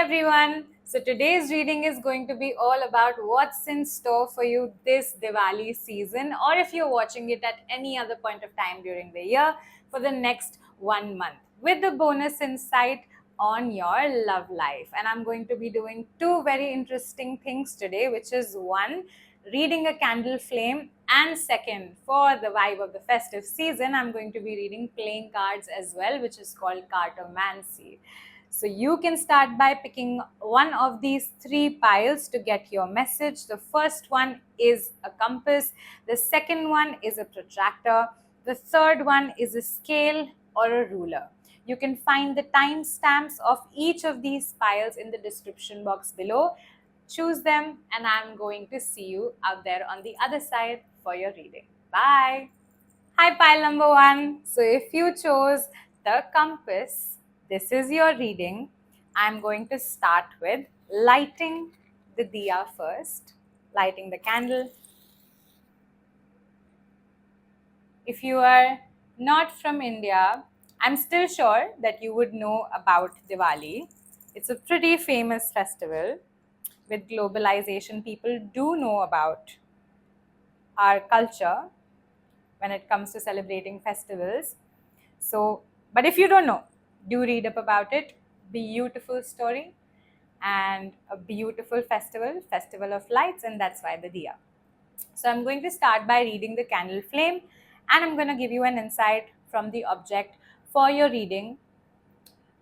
everyone. So today's reading is going to be all about what's in store for you this Diwali season, or if you're watching it at any other point of time during the year, for the next 1 month, with the bonus insight on your love life. And I'm going to be doing two very interesting things today, which is one, reading a candle flame, and second, for the vibe of the festive season, I'm going to be reading playing cards as well, which is called cartomancy. So you can start by picking one of these three piles to get your message. The first one is a compass, the second one is a protractor, the third one is a scale or a ruler. You can find the timestamps of each of these piles in the description box below. Choose them, and I'm going to see you out there on the other side for your reading. Bye. Hi, pile number one. So if you chose the compass, this is your reading. I'm going to start with lighting the diya first, lighting the candle. If you are not from India, I'm still sure that you would know about Diwali. It's a pretty famous festival. With globalization, people do know about our culture when it comes to celebrating festivals. So, but if you don't know, do read up about it. Beautiful story and a beautiful festival of lights, and that's why the diya. So I'm going to start by reading the candle flame, and I'm going to give you an insight from the object for your reading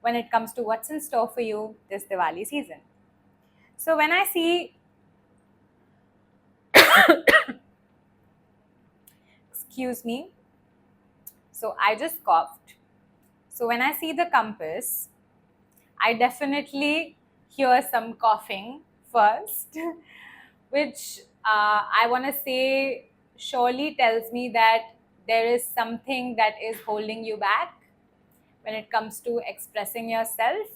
when it comes to what's in store for you this Diwali season. So when I see excuse me, so I just coughed. So when I see the compass, I definitely hear some coughing first, which I want to say surely tells me that there is something that is holding you back when it comes to expressing yourself.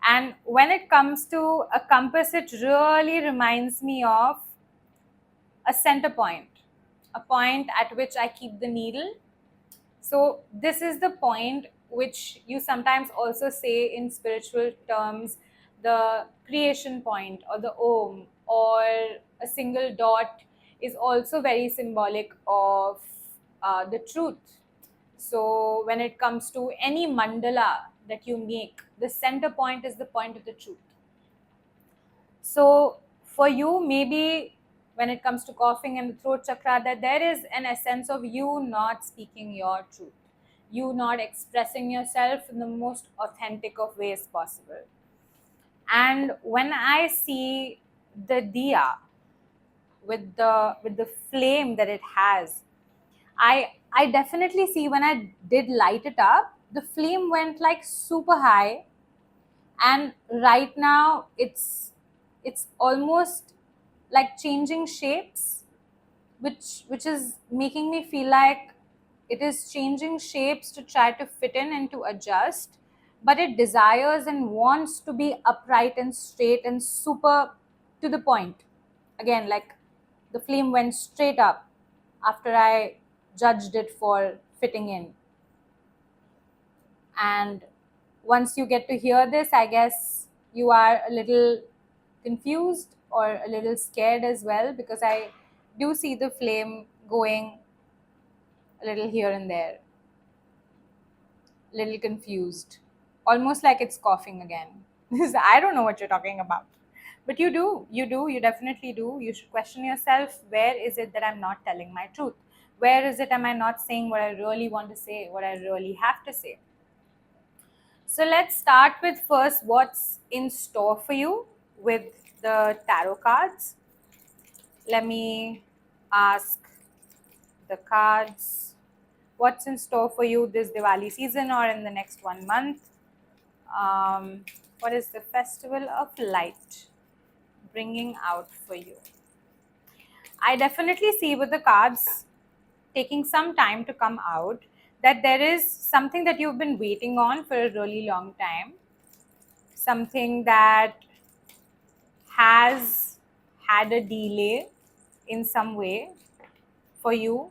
And when it comes to a compass, it really reminds me of a center point, a point at which I keep the needle. So this is the point which you sometimes also say in spiritual terms, the creation point or the Om or a single dot is also very symbolic of the truth. So when it comes to any mandala that you make, the center point is the point of the truth. So for you, maybe when it comes to coughing and the throat chakra, that there is an essence of you not speaking your truth, you not expressing yourself in the most authentic of ways possible. And when I see the diya with the flame that it has, I definitely see when I did light it up, the flame went like super high, and right now it's almost like changing shapes, which is making me feel like it is changing shapes to try to fit in and to adjust, but it desires and wants to be upright and straight and super to the point. Again, like the flame went straight up after I judged it for fitting in. And once you get to hear this, I guess you are a little confused or a little scared as well, because I do see the flame going a little here and there, a little confused, almost like it's coughing again. I don't know what you're talking about. But you definitely do. You should question yourself, where is it that I'm not telling my truth? Where is it am I not saying what I really want to say, what I really have to say? So let's start with first what's in store for you with the tarot cards. Let me ask the cards what's in store for you this Diwali season or in the next 1 month. What is the festival of light bringing out for you? I definitely see with the cards taking some time to come out that there is something that you've been waiting on for a really long time, something that has had a delay in some way for you.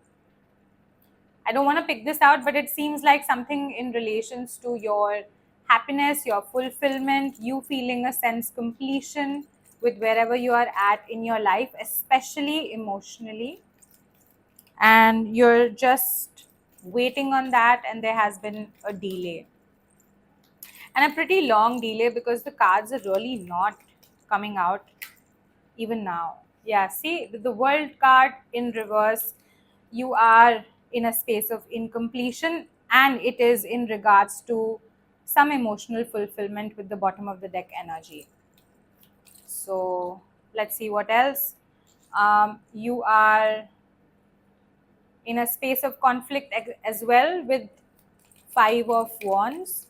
I don't want to pick this out, but it seems like something in relations to your happiness, your fulfillment, you feeling a sense completion with wherever you are at in your life, especially emotionally, and you're just waiting on that, and there has been a delay, and a pretty long delay, because the cards are really not coming out even now. Yeah, see the world card in reverse. You are in a space of incompletion, and it is in regards to some emotional fulfillment with the bottom of the deck energy. So let's see what else. You are in a space of conflict as well with Five of Wands.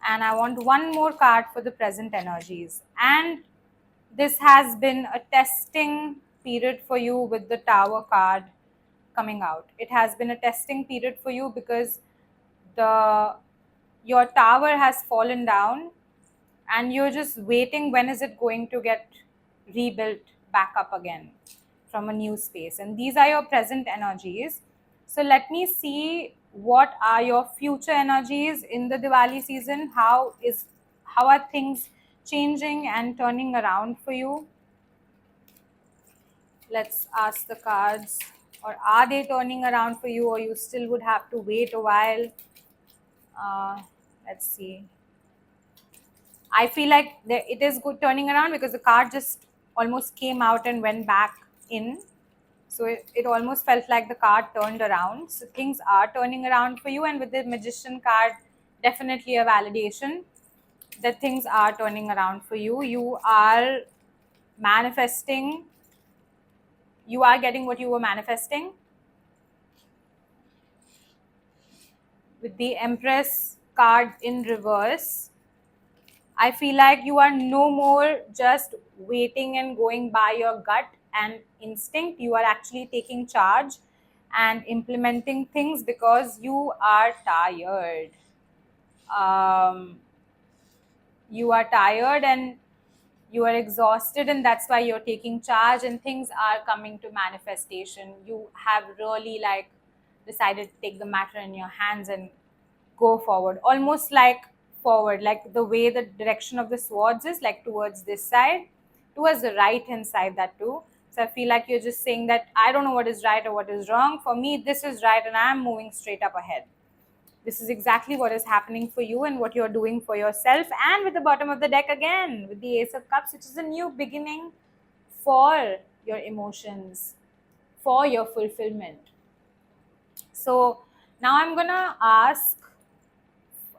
And I want one more card for the present energies. And this has been a testing period for you with the Tower card coming out. It has been a testing period for you because the your tower has fallen down, and you're just waiting when is it going to get rebuilt back up again from a new space. And these are your present energies. So let me see what are your future energies in the Diwali season. How are things changing and turning around for you? Let's ask the cards. Or are they turning around for you, or you still would have to wait a while? Let's see. I feel like it is good turning around, because the card just almost came out and went back in. So it almost felt like the card turned around. So things are turning around for you. And with the Magician card, definitely a validation that things are turning around for you. You are manifesting, you are getting what you were manifesting. With the Empress card in reverse, I feel like you are no more just waiting and going by your gut and instinct. You are actually taking charge and implementing things because you are tired. Um, you are tired and you are exhausted, and that's why you're taking charge, and things are coming to manifestation. You have really like decided to take the matter in your hands and go forward, almost like forward, like the way the direction of the swords is, like towards this side, towards the right hand side, that too. So I feel like you're just saying that I don't know what is right or what is wrong. For me, this is right, and I'm moving straight up ahead. This is exactly what is happening for you and what you're doing for yourself. And with the bottom of the deck again, with the Ace of Cups, which is a new beginning for your emotions, for your fulfillment. So now I'm gonna ask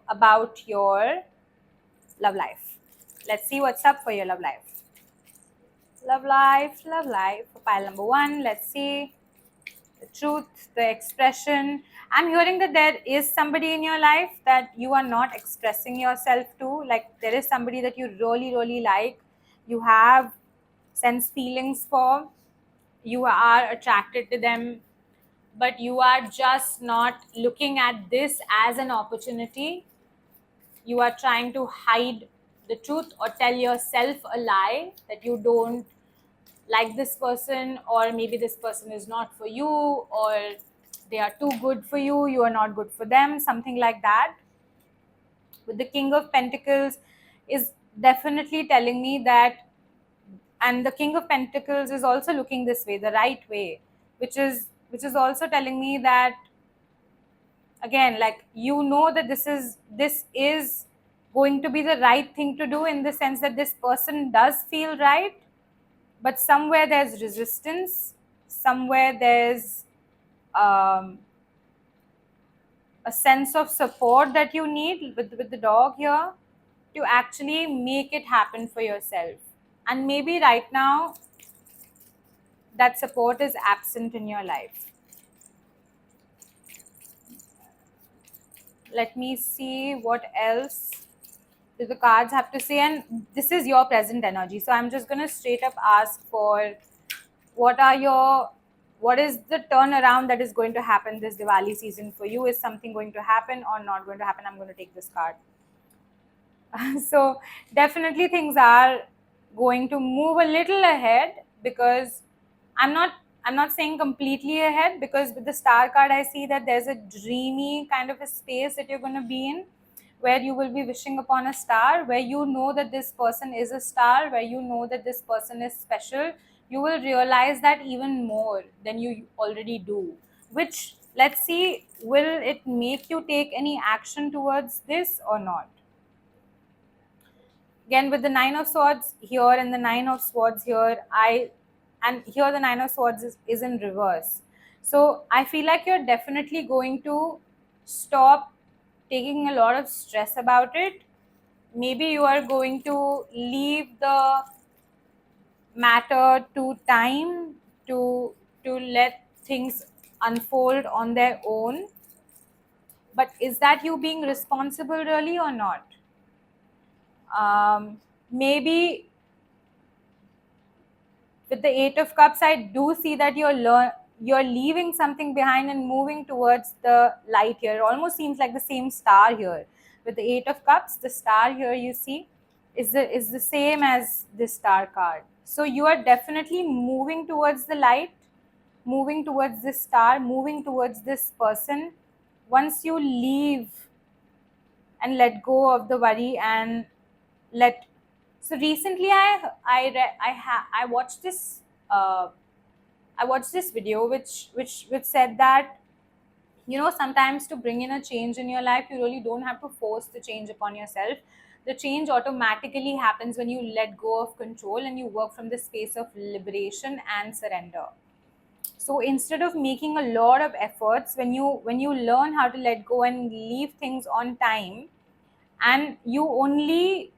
about your love life. Let's see what's up for your love life. Love life, love life. For pile number one, let's see the truth, the expression. I'm hearing that there is somebody in your life that you are not expressing yourself to. Like there is somebody that you really, really like. You have sense feelings for. You are attracted to them, but you are just not looking at this as an opportunity. You are trying to hide the truth or tell yourself a lie that you don't like this person, or maybe this person is not for you, or they are too good for you, you are not good for them, something like that. With the King of Pentacles is definitely telling me that, and the King of Pentacles is also looking this way, the right way, which is also telling me that, again, like you know that this is going to be the right thing to do, in the sense that this person does feel right, but somewhere there's resistance, somewhere there's um, a sense of support that you need with the dog here to actually make it happen for yourself. And maybe right now that support is absent in your life. Let me see what else do the cards have to say. And this is your present energy, so I'm just going to straight up ask for what is the turnaround that is going to happen this Diwali season for you. Is something going to happen or not going to happen? I'm going to take this card. So definitely things are going to move a little ahead, because I'm not I'm not saying completely ahead, because with the star card, I see that there's a dreamy kind of a space that you're going to be in, where you will be wishing upon a star, where you know that this person is a star, where you know that this person is special. You will realize that even more than you already do, which, let's see, will it make you take any action towards this or not? Again, with the nine of swords here and the nine of swords here, and here the nine of swords is in reverse. So I feel like you're definitely going to stop taking a lot of stress about it. Maybe you are going to leave the matter to time, to let things unfold on their own. But is that you being responsible really or not? Maybe with the eight of cups, I do see that you're leaving something behind and moving towards the light here. It almost seems like the same star here. With the eight of cups, the star here you see is the same as this star card. So you are definitely moving towards the light, moving towards this star, moving towards this person. Once you leave and let go of the worry and let. So recently I watched this uh, I watched this video which said that, sometimes to bring in a change in your life, you really don't have to force the change upon yourself. The change automatically happens when you let go of control and you work from the space of liberation and surrender. So instead of making a lot of efforts, when you learn how to let go and leave things on time, and you only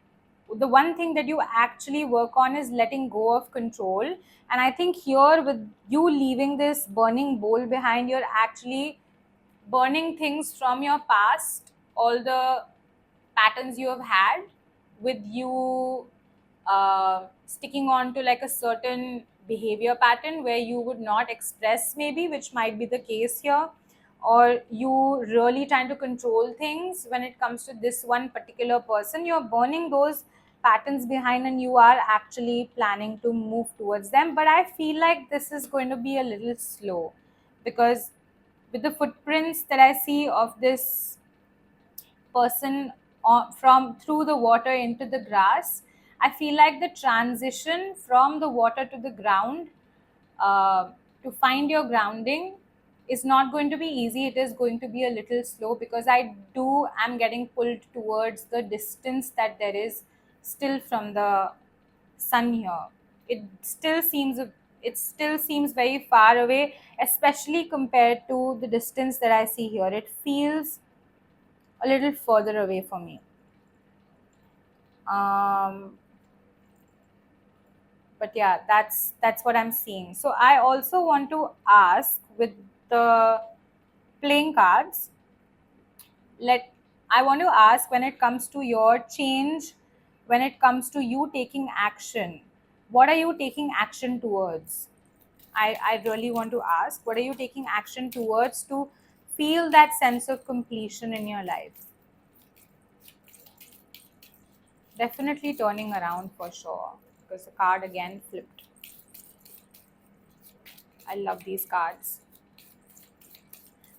the one thing that you actually work on is letting go of control. And I think here, with you leaving this burning bowl behind, you're actually burning things from your past, all the patterns you have had, with you sticking on to like a certain behavior pattern where you would not express, maybe, which might be the case here, or you really trying to control things when it comes to this one particular person. You're burning those patterns behind and you are actually planning to move towards them. But I feel like this is going to be a little slow, because with the footprints that I see of this person from through the water into the grass, I feel like the transition from the water to the ground, uh, to find your grounding, is not going to be easy. It is going to be a little slow, because I'm getting pulled towards the distance that there is still from the sun here. It still seems very far away, especially compared to the distance that I see here. It feels a little further away for me. um, but yeah, that's what I'm seeing. So I also want to ask, with the playing cards, let I want to ask, when it comes to your change, when it comes to you taking action, what are you taking action towards? I really want to ask, what are you taking action towards to feel that sense of completion in your life? Definitely turning around for sure, because the card again flipped. I love these cards.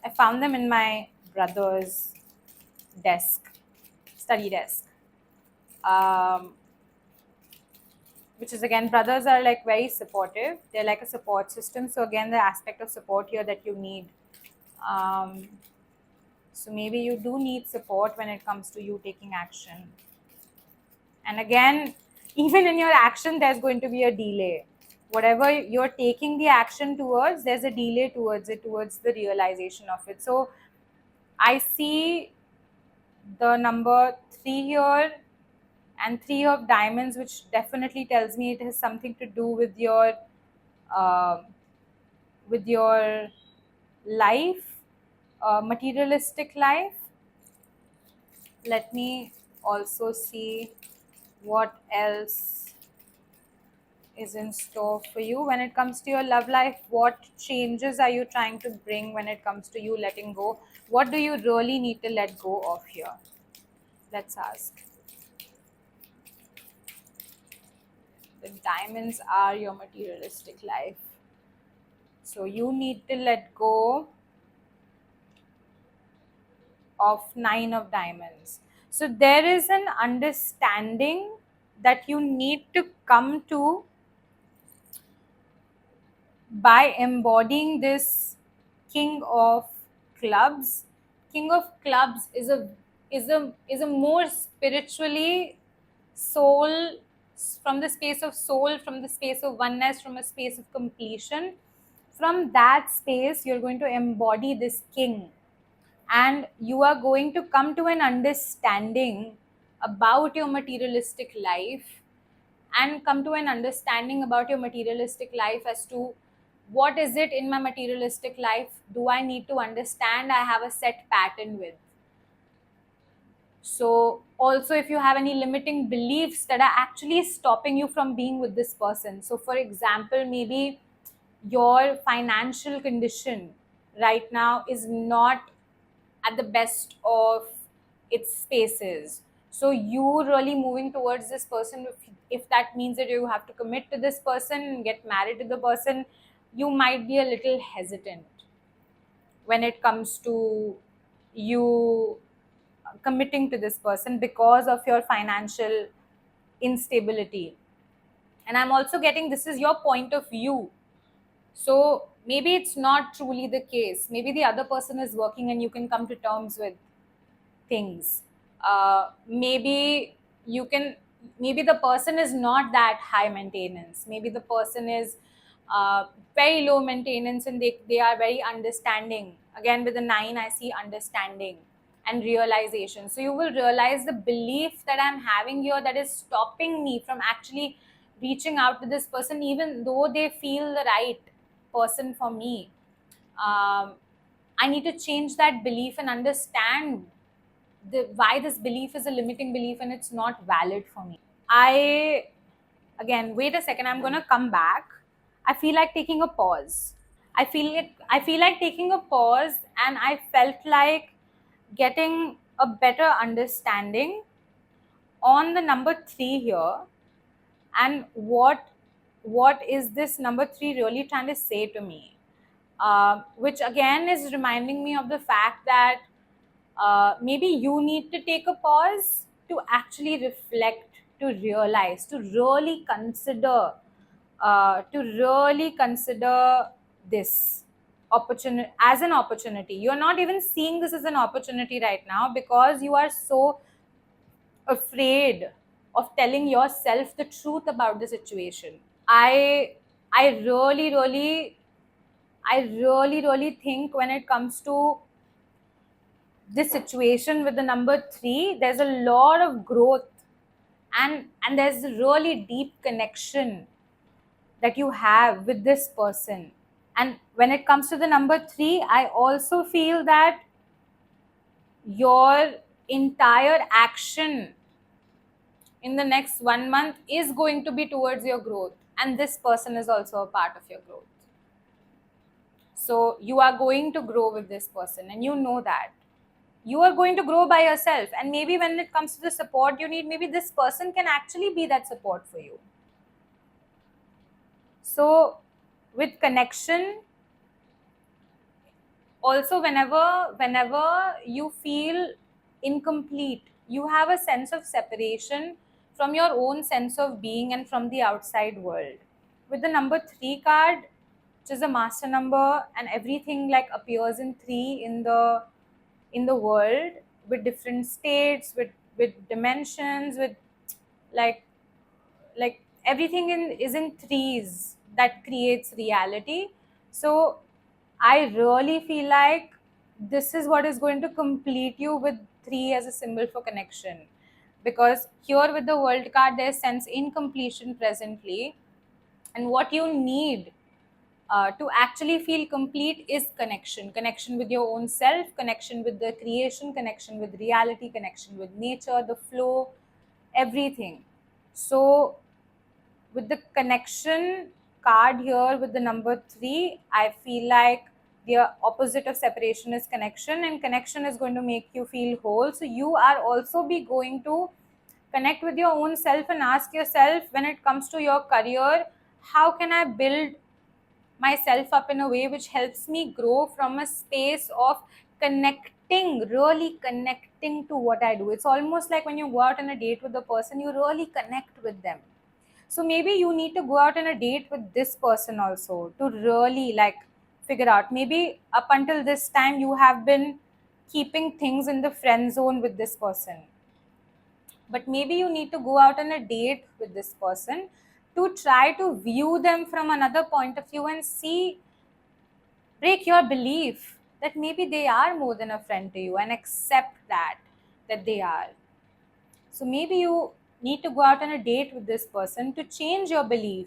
I found them in my brother's desk, study desk. Um, which is, again, brothers are like very supportive. They're like a support system. So again, the aspect of support here that you need. Um, so maybe you do need support when it comes to you taking action. And again, even in your action, there's going to be a delay. Whatever you're taking the action towards, there's a delay towards it, towards the realization of it. So I see the number 3 here, and 3 of diamonds, which definitely tells me it has something to do uh, with your life, materialistic life. Let me also see what else is in store for you when it comes to your love life. What changes are you trying to bring when it comes to you letting go? What do you really need to let go of here? Let's ask. The diamonds are your materialistic life. So you need to let go of Nine of Diamonds. So there is an understanding that you need to come to by embodying this King of Clubs. King of Clubs is a more spiritually soul, from the space of soul, from the space of oneness, from a space of completion. From that space, you're going to embody this king, and you are going to come to an understanding about your materialistic life, and come to an understanding about your materialistic life as to what is it in my materialistic life do I need to understand I have a set pattern with. So also, if you have any limiting beliefs that are actually stopping you from being with this person, so for example, maybe your financial condition right now is not at the best of its spaces, so you really moving towards this person, if that means that you have to commit to this person and get married to the person, you might be a little hesitant when it comes to you committing to this person because of your financial instability. And I'm also getting this is your point of view, so maybe it's not truly the case, maybe the other person is working and you can come to terms with things. Maybe you can, maybe the person is not that high maintenance, maybe the person is very low maintenance, and they are very understanding. Again, with the nine, I see understanding and realization. So you will realize the belief that I'm having here that is stopping me from actually reaching out to this person, even though they feel the right person for me. I need to change that belief and understand why this belief is a limiting belief and it's not valid for me. I Again, wait a second, I'm gonna come back. I feel like taking a pause. I feel like taking a pause, and I felt like getting a better understanding on the number three here, and what is this number three really trying to say to me, which again is reminding me of the fact that maybe you need to take a pause to actually reflect, to realize, to really consider this opportunity as an opportunity. You're not even seeing this as an opportunity right now because you are so afraid of telling yourself the truth about the situation. I i really really i really really think when it comes to this situation with the number three, there's a lot of growth, and there's a really deep connection that you have with this person. And when it comes to the number three, I also feel that your entire action in the next 1 month is going to be towards your growth, and this person is also a part of your growth. So you are going to grow with this person, and you know that you are going to grow by yourself. And maybe when it comes to the support you need, maybe this person can actually be that support for you. So with connection also, whenever you feel incomplete, you have a sense of separation from your own sense of being and from the outside world. With the number three card, which is a master number, and everything like appears in three in the world, with different states, with dimensions, with like like everything is in threes that creates reality. So I really feel like this is what is going to complete you, with three as a symbol for connection, because here with the world card there's sense incompletion presently, and what you need to actually feel complete is connection with your own self, connection with the creation, connection with reality, connection with nature, the flow, everything. So with the connection card here with the number three, I feel like the opposite of separation is connection, and connection is going to make you feel whole. So you are also be going to connect with your own self and ask yourself, when it comes to your career, how can I build myself up in a way which helps me grow from a space of connecting, really connecting to what I do. It's almost like when you go out on a date with the person, you really connect with them. So maybe you need to go out on a date with this person also to really like figure out. Maybe up until this time, you have been keeping things in the friend zone with this person, but maybe you need to go out on a date with this person to try to view them from another point of view and see, break your belief that maybe they are more than a friend to you, and accept that they are. So maybe you need to go out on a date with this person to change your belief,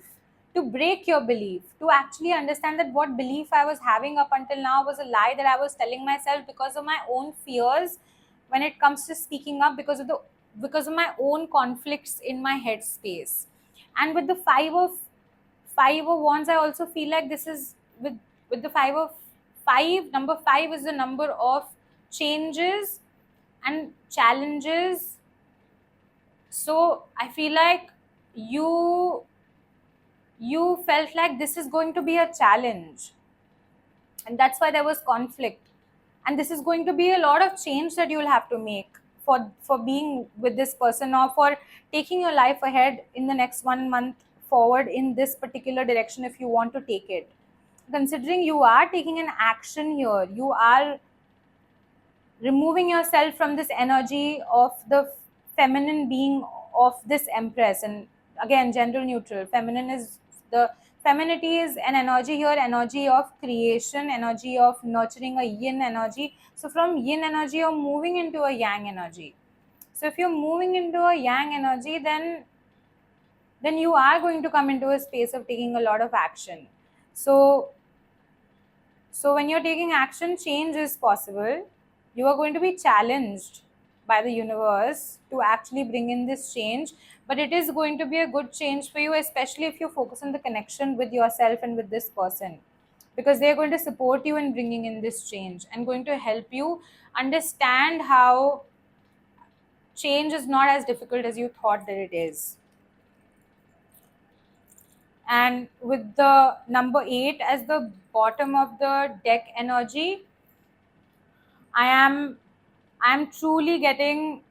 to break your belief, to actually understand that what belief I was having up until now was a lie that I was telling myself because of my own fears when it comes to speaking up, because of my own conflicts in my head space. And with the five of wands, I also feel like this is with the five, number 5 is the number of changes and challenges. So I feel like you you felt like this is going to be a challenge, and that's why there was conflict, and this is going to be a lot of change that you will have to make for being with this person, or for taking your life ahead in the next 1 month forward in this particular direction if you want to take it. Considering you are taking an action here, you are removing yourself from this energy of the feminine being of this empress. And again, gender neutral, feminine is the femininity is an energy here, energy of creation, energy of nurturing, a yin energy. So from yin energy you're moving into a yang energy. So if you're moving into a yang energy, then you are going to come into a space of taking a lot of action. So so when you're taking action, change is possible. You are going to be challenged by the universe to actually bring in this change, but it is going to be a good change for you, especially if you focus on the connection with yourself and with this person, because they're going to support you in bringing in this change and going to help you understand how change is not as difficult as you thought that it is. And with the number 8 as the bottom of the deck energy, I am truly getting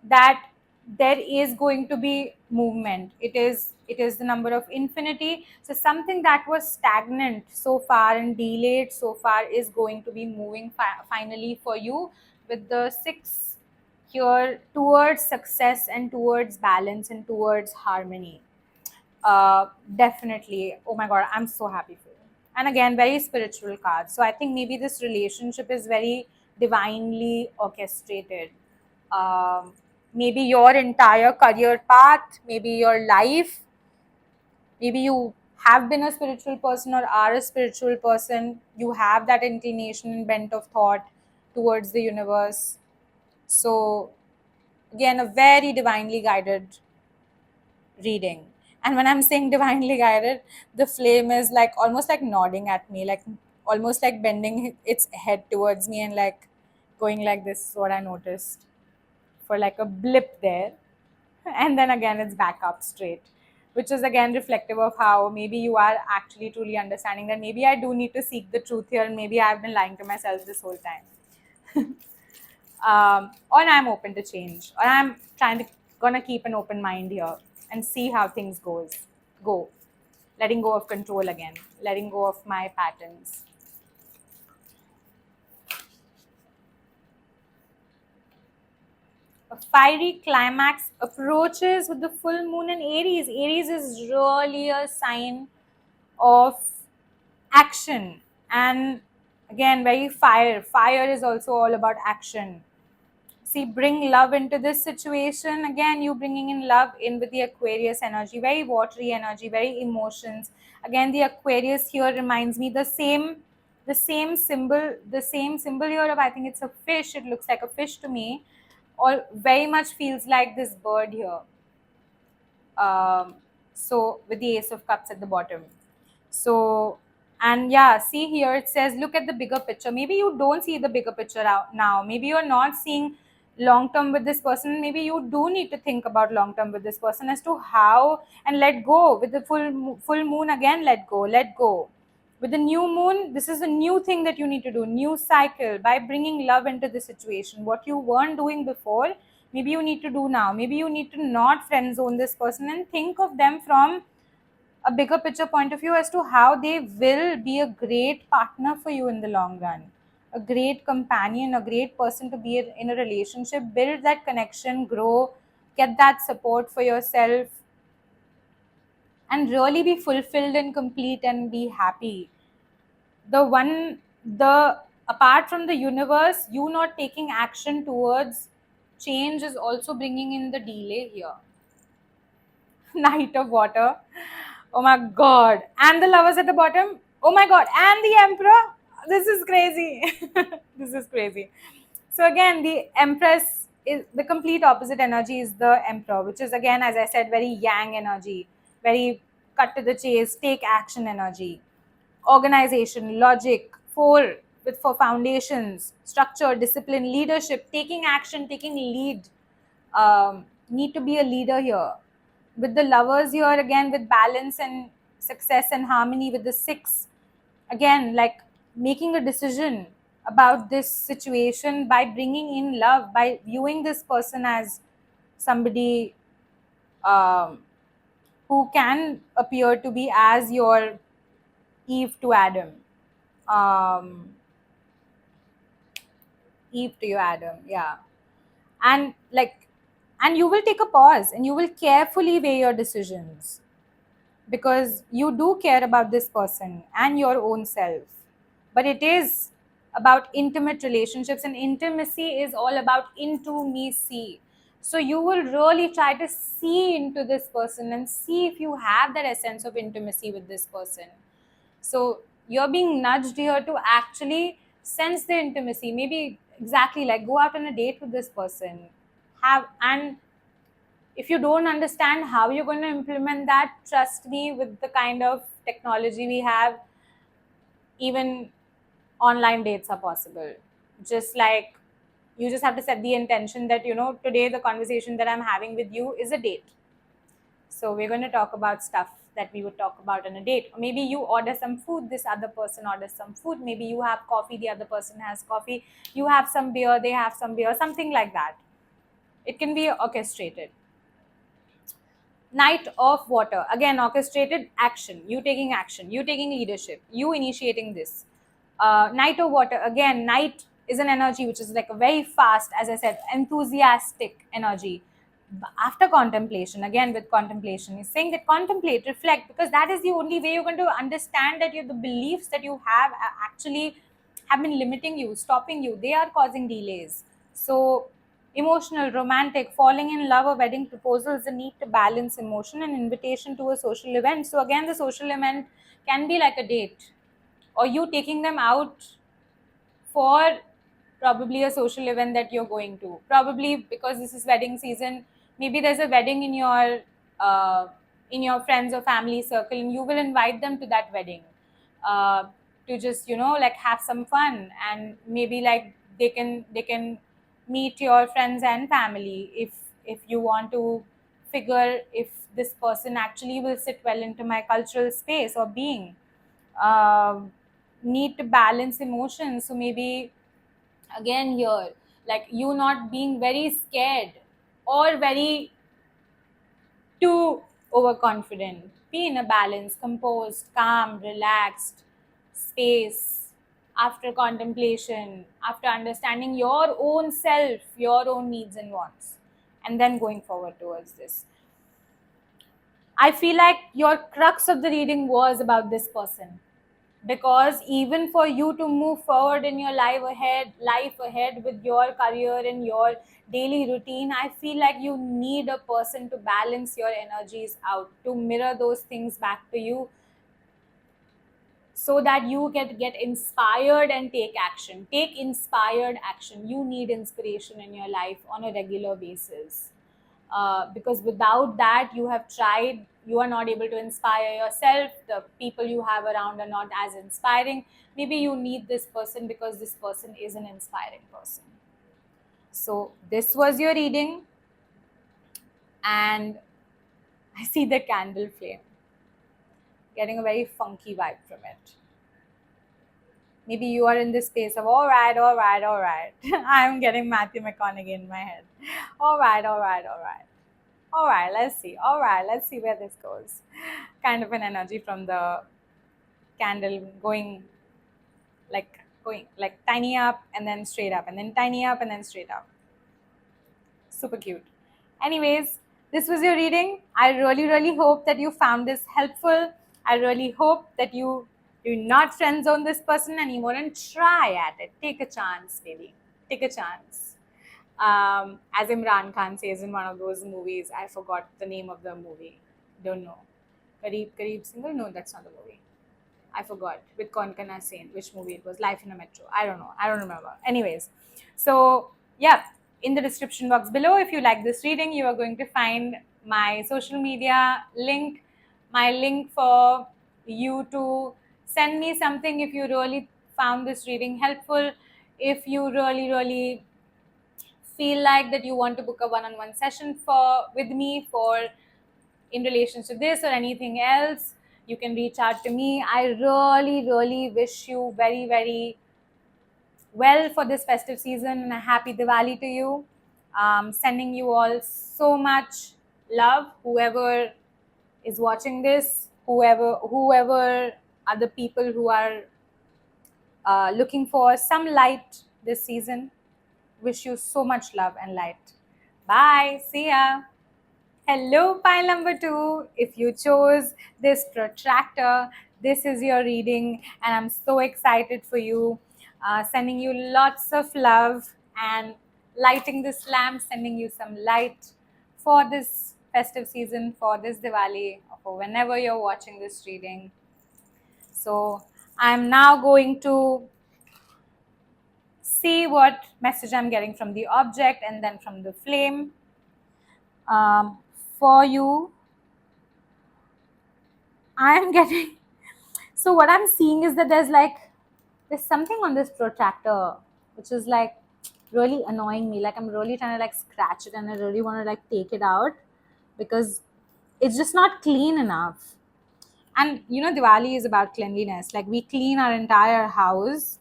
that there is going to be movement. It is the number of infinity. So something that was stagnant so far and delayed so far is going to be moving finally for you, with the 6 here, towards success and towards balance and towards harmony. Definitely. Oh my god, I'm so happy for you. And again, very spiritual card. So I think maybe this relationship is very divinely orchestrated. Maybe your entire career path, maybe your life, maybe you have been a spiritual person or are a spiritual person. You have that inclination and bent of thought towards the universe. So again, a very divinely guided reading. And when I'm saying divinely guided, the flame is like almost like nodding at me, like almost like bending its head towards me and like going like this is what I noticed for like a blip there. And then again it's back up straight, which is again reflective of how maybe you are actually truly understanding that maybe I do need to seek the truth here, and maybe I've been lying to myself this whole time. Or I'm open to change, or I'm trying to gonna keep an open mind here and see how things go, letting go of control again, letting go of my patterns. A fiery climax approaches with the full moon in Aries. Aries is really a sign of action, and again very fire is also all about action. See, bring love into this situation. Again, you bringing in love in with the Aquarius energy, very watery energy, very emotions. Again, the Aquarius here reminds me the same symbol here of, I think it's a fish. It looks like a fish to me, or very much feels like this bird here. So with the Ace of Cups at the bottom. So, and yeah, see here it says look at the bigger picture. Maybe you don't see the bigger picture out now. Maybe you're not seeing long term with this person. Maybe you do need to think about long term with this person as to how, and let go with the full moon again. Let go. With the new moon, this is a new thing that you need to do, new cycle, by bringing love into the situation. What you weren't doing before, maybe you need to do now. Maybe you need to not friend zone this person and think of them from a bigger picture point of view as to how they will be a great partner for you in the long run, a great companion, a great person to be in a relationship. Build that connection, grow, get that support for yourself, and really be fulfilled and complete and be happy. The apart from the universe, you not taking action towards change is also bringing in the delay here. Knight of water, oh my god, and the lovers at the bottom, oh my god, and the emperor. This is crazy. This is crazy. So again, the empress is the complete opposite energy, is the emperor, which is again, as I said, very yang energy, very cut to the chase, take action energy, organization, logic, for foundations, structure, discipline, leadership, taking action, taking lead. Need to be a leader here. With the lovers here, again, with balance and success and harmony with the six, again, like making a decision about this situation by bringing in love, by viewing this person as somebody um, who can appear to be as your Eve to Adam. Um, Eve to your Adam, yeah. And like, and you will take a pause and you will carefully weigh your decisions, because you do care about this person and your own self. But it is about intimate relationships, and intimacy is all about intimacy. So you will really try to see into this person and see if you have that essence of intimacy with this person. So you're being nudged here to actually sense the intimacy. Maybe exactly like go out on a date with this person. Have, and if you don't understand how you're going to implement that, trust me, with the kind of technology we have, even online dates are possible. Just like you just have to set the intention that, today the conversation that I'm having with you is a date. So we're going to talk about stuff that we would talk about on a date. Or maybe you order some food, this other person orders some food. Maybe you have coffee, the other person has coffee. You have some beer, they have some beer, something like that. It can be orchestrated. Knight of water, again, orchestrated action, you taking action, you taking leadership, you initiating this. Knight of water, again, knight is an energy which is like a very fast, as I said, enthusiastic energy. After contemplation, again, with contemplation, is saying that contemplate, reflect, because that is the only way you're going to understand that the beliefs that you have actually have been limiting you, stopping you, they are causing delays. So emotional, romantic, falling in love, or wedding proposal is a need to balance emotion and invitation to a social event. So again, the social event can be like a date, or you taking them out for probably a social event that you're going to. Probably because this is wedding season, maybe there's a wedding uh, in your friends or family circle, and you will invite them to that wedding, uh, to just like have some fun, and maybe like they can meet your friends and family, if you want to figure if this person actually will sit well into my cultural space or being. uh, Need to balance emotions. So maybe again here, like you not being very scared or very too overconfident. Be in a balance, composed, calm, relaxed space, after contemplation, after understanding your own self, your own needs and wants, and then going forward towards this. I feel like your crux of the reading was about this person, because even for you to move forward in your life ahead with your career and your daily routine, I feel like you need a person to balance your energies out, to mirror those things back to you, so that you get inspired and take inspired action. You need inspiration in your life on a regular basis, because without that, you have tried, you are not able to inspire yourself, the people you have around are not as inspiring. Maybe you need this person because this person is an inspiring person. So this was your reading, and I see the candle flame, getting a very funky vibe from it. maybe you are in this space of all right, all right, all right. I'm getting Matthew McConaughey in my head. All right, all right, all right. All right, let's see. All right, let's see where this goes. Kind of an energy from the candle going like tiny up and then straight up and then tiny up and then straight up. Super cute. Anyways, this was your reading. I really, really hope that you found this helpful. I really hope that you do not friend zone this person and you wouldn't try at it. Take a chance, baby. Take a chance. As Imran Khan says in one of those movies, I forgot the name of the movie. Don't know. Kareeb Single? No, that's not the movie. I forgot with Konkana Sen, which movie it was. Life in a Metro. I don't know. I don't remember. Anyways, so yeah, in the description box below, if you like this reading, you are going to find my social media link, my link for you to send me something if you really found this reading helpful. If you really, really feel like that you want to book a one-on-one session with me for in relation to this or anything else, you can reach out to me. I really, really wish you very, very well for this festive season and a happy Diwali to you. Sending you all so much love, whoever is watching this, whoever are the people who are looking for some light this season. Wish you so much love and light. Bye. See ya. Hello, pile number 2. If you chose this protractor, this is your reading, and I'm so excited for you. Sending you lots of love and lighting this lamp, sending you some light for this festive season, for this Diwali, or for whenever you're watching this reading. So, I'm now going to see what message I'm getting from the object and then from the flame. For you, I am getting, so what I'm seeing is that there's something on this protractor which is like really annoying me. Like I'm really trying to like scratch it and I really want to like take it out because it's just not clean enough. And you know, Diwali is about cleanliness. Like we clean our entire house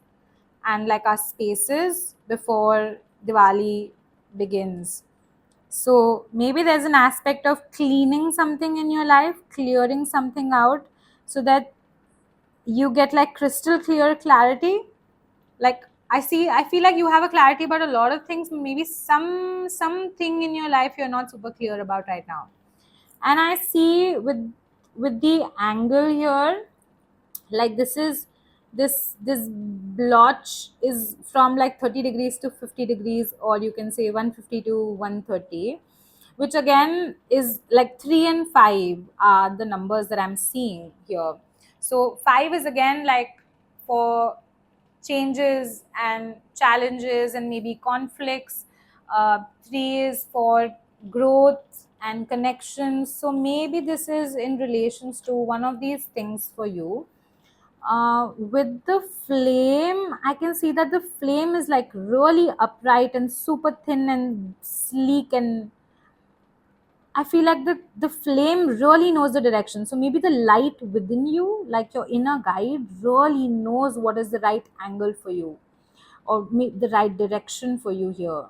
and like our spaces before Diwali begins. So maybe there's an aspect of cleaning something in your life, clearing something out so that you get like crystal clear clarity. Like I feel like you have a clarity about a lot of things. Maybe something in your life you're not super clear about right now. And I see with the angle here, like this blotch is from like 30 degrees to 50 degrees, or you can say 150 to 130, which again is like 3 and 5 are the numbers that I'm seeing here. So 5 is again like for changes and challenges and maybe conflicts. 3 is for growth and connections. So maybe this is in relations to one of these things for you. With the flame, I can see that the flame is like really upright and super thin and sleek, and I feel like the flame really knows the direction. So maybe the light within you, like your inner guide, really knows what is the right angle for you or the right direction for you here.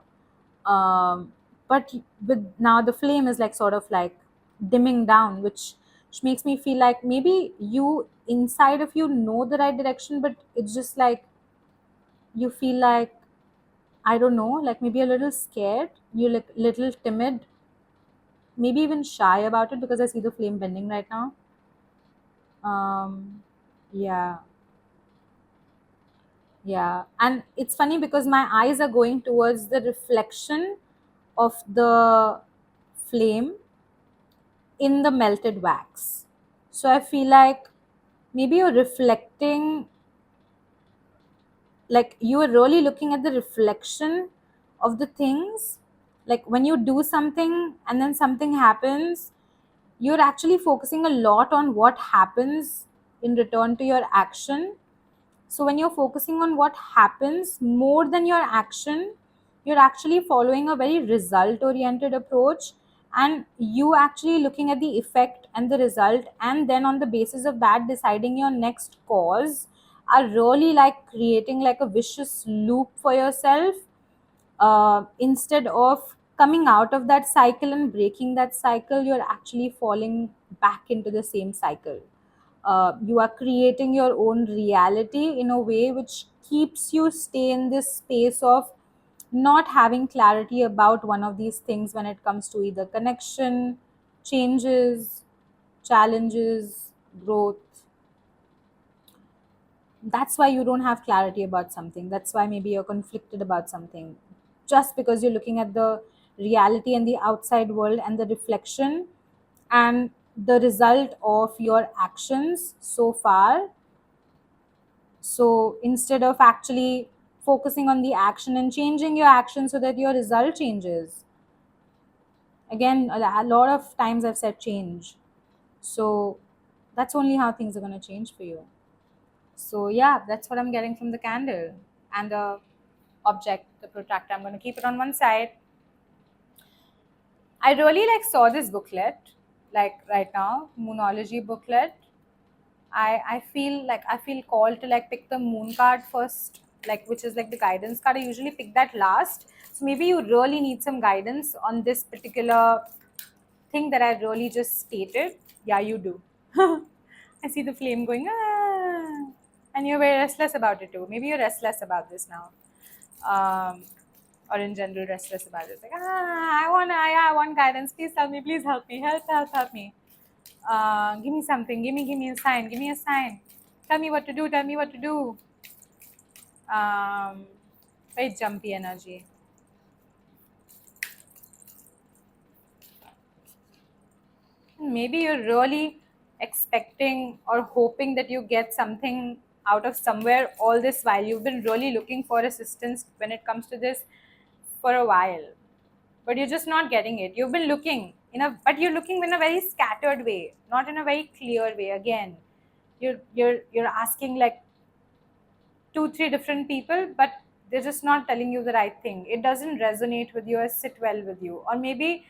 But with now the flame is like sort of like dimming down, which makes me feel like maybe you inside of you know the right direction, but it's just like you feel like, I don't know, like maybe a little scared, you're like little timid, maybe even shy about it because I see the flame bending right now. Um, yeah, yeah. And it's funny because my eyes are going towards the reflection of the flame in the melted wax. So I feel like maybe you're reflecting, like you are really looking at the reflection of the things. Like when you do something and then something happens, you're actually focusing a lot on what happens in return to your action. So when you're focusing on what happens more than your action, you're actually following a very result oriented approach, and you actually looking at the effect and the result, and then on the basis of that deciding your next cause are really like creating like a vicious loop for yourself, instead of coming out of that cycle and breaking that cycle, you're actually falling back into the same cycle. You are creating your own reality in a way which keeps you stay in this space of not having clarity about one of these things when it comes to either connection, changes, challenges, growth. That's why you don't have clarity about something. That's why maybe you're conflicted about something, just because you're looking at the reality and the outside world and the reflection and the result of your actions so far. So instead of actually focusing on the action and changing your action so that your result changes, again, a lot of times I've said change. So that's only how things are going to change for you. So yeah, that's what I'm getting from the candle and the object, the protractor. I'm going to keep it on one side. I really like saw this booklet, like right now, Moonology booklet. I feel like I feel called to like pick the moon card first, like which is like the guidance card. I usually pick that last. So maybe you really need some guidance on this particular thing that I really just stated. Yeah, you do. I see the flame going, ah, and you're very restless about it too. Maybe you're restless about this now, or in general restless about it. Like, I want guidance. Please tell me. Please help me. Help me. Give me something. Give me a sign. Give me a sign. Tell me what to do. Tell me what to do. Um, Very jumpy energy. Maybe you're really expecting or hoping that you get something out of somewhere all this while. You've been really looking for assistance when it comes to this for a while, but you're just not getting it. You've been looking but you're looking in a very scattered way, not in a very clear way. Again, you're asking like two three different people, but they're just not telling you the right thing. It doesn't resonate with you or sit well with you. Or maybe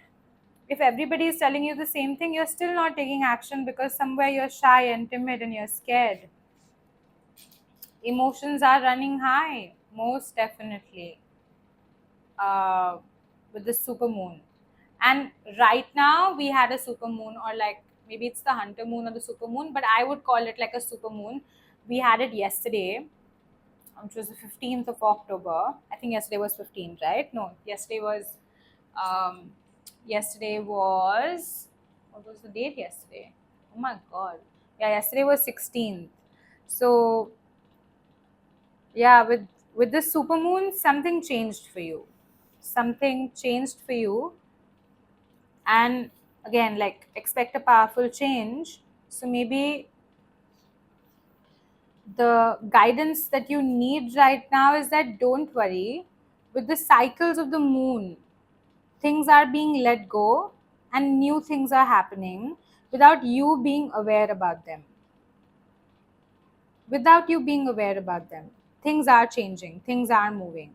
if everybody is telling you the same thing, you're still not taking action because somewhere you're shy and timid and you're scared. Emotions are running high, most definitely, uh, with the super moon. And right now we had a super moon, or like maybe it's the hunter moon or the super moon, but I would call it like a super moon. We had it yesterday, which was the 15th of October. I think yesterday was 15th, right? No, um, yesterday was, what was the date yesterday? Oh my God. Yeah, yesterday was 16th. So yeah, with this super moon, something changed for you. Something changed for you. And again, like expect a powerful change. So maybe the guidance that you need right now is that don't worry. With the cycles of the moon, things are being let go and new things are happening without you being aware about them. Without you being aware about them, things are changing, things are moving,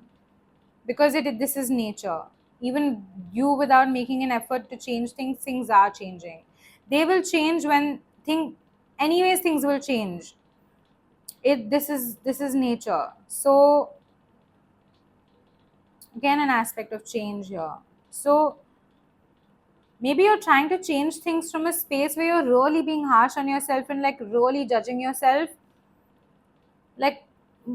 because this is nature. Even you, without making an effort to change things, things are changing. They will change when anyways things will change. This is nature. So again, an aspect of change here. So maybe you're trying to change things from a space where you're really being harsh on yourself and like really judging yourself, like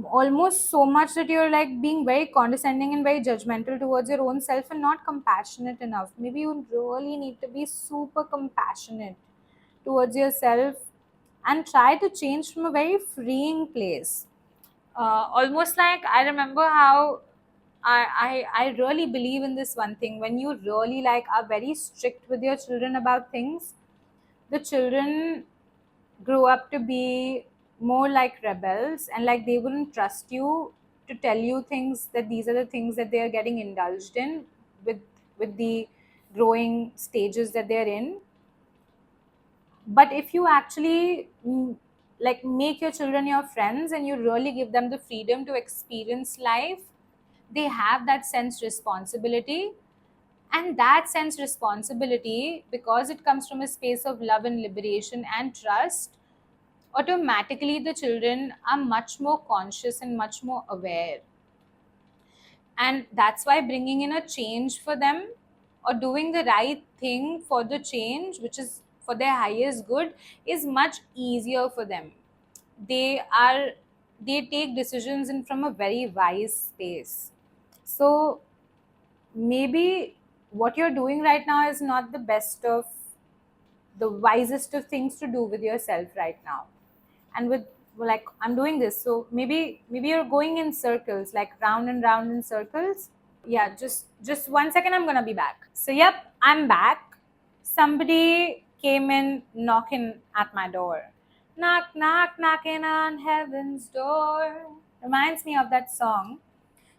almost so much that you're like being very condescending and very judgmental towards your own self and not compassionate enough. Maybe you really need to be super compassionate towards yourself and try to change from a very freeing place. Almost like I remember how I really believe in this one thing. When you really like are very strict with your children about things, the children grow up to be more like rebels, and like they wouldn't trust you to tell you things, that these are the things that they are getting indulged in with the growing stages that they're in. But if you actually like make your children your friends and you really give them the freedom to experience life, they have that sense responsibility. And that sense responsibility, because it comes from a space of love and liberation and trust, automatically the children are much more conscious and much more aware. And that's why bringing in a change for them, or doing the right thing for the change, which is for their highest good, is much easier for them. They are they take decisions in from a very wise space. So maybe what you're doing right now is not the wisest of things to do with yourself right now. And with, like, I'm doing this, so maybe you're going in circles, like round and round in circles. Yeah, just 1 second, I'm gonna be back. So yep, I'm back. Somebody came in knocking at my door. Knock, knock, knocking on heaven's door. Reminds me of that song.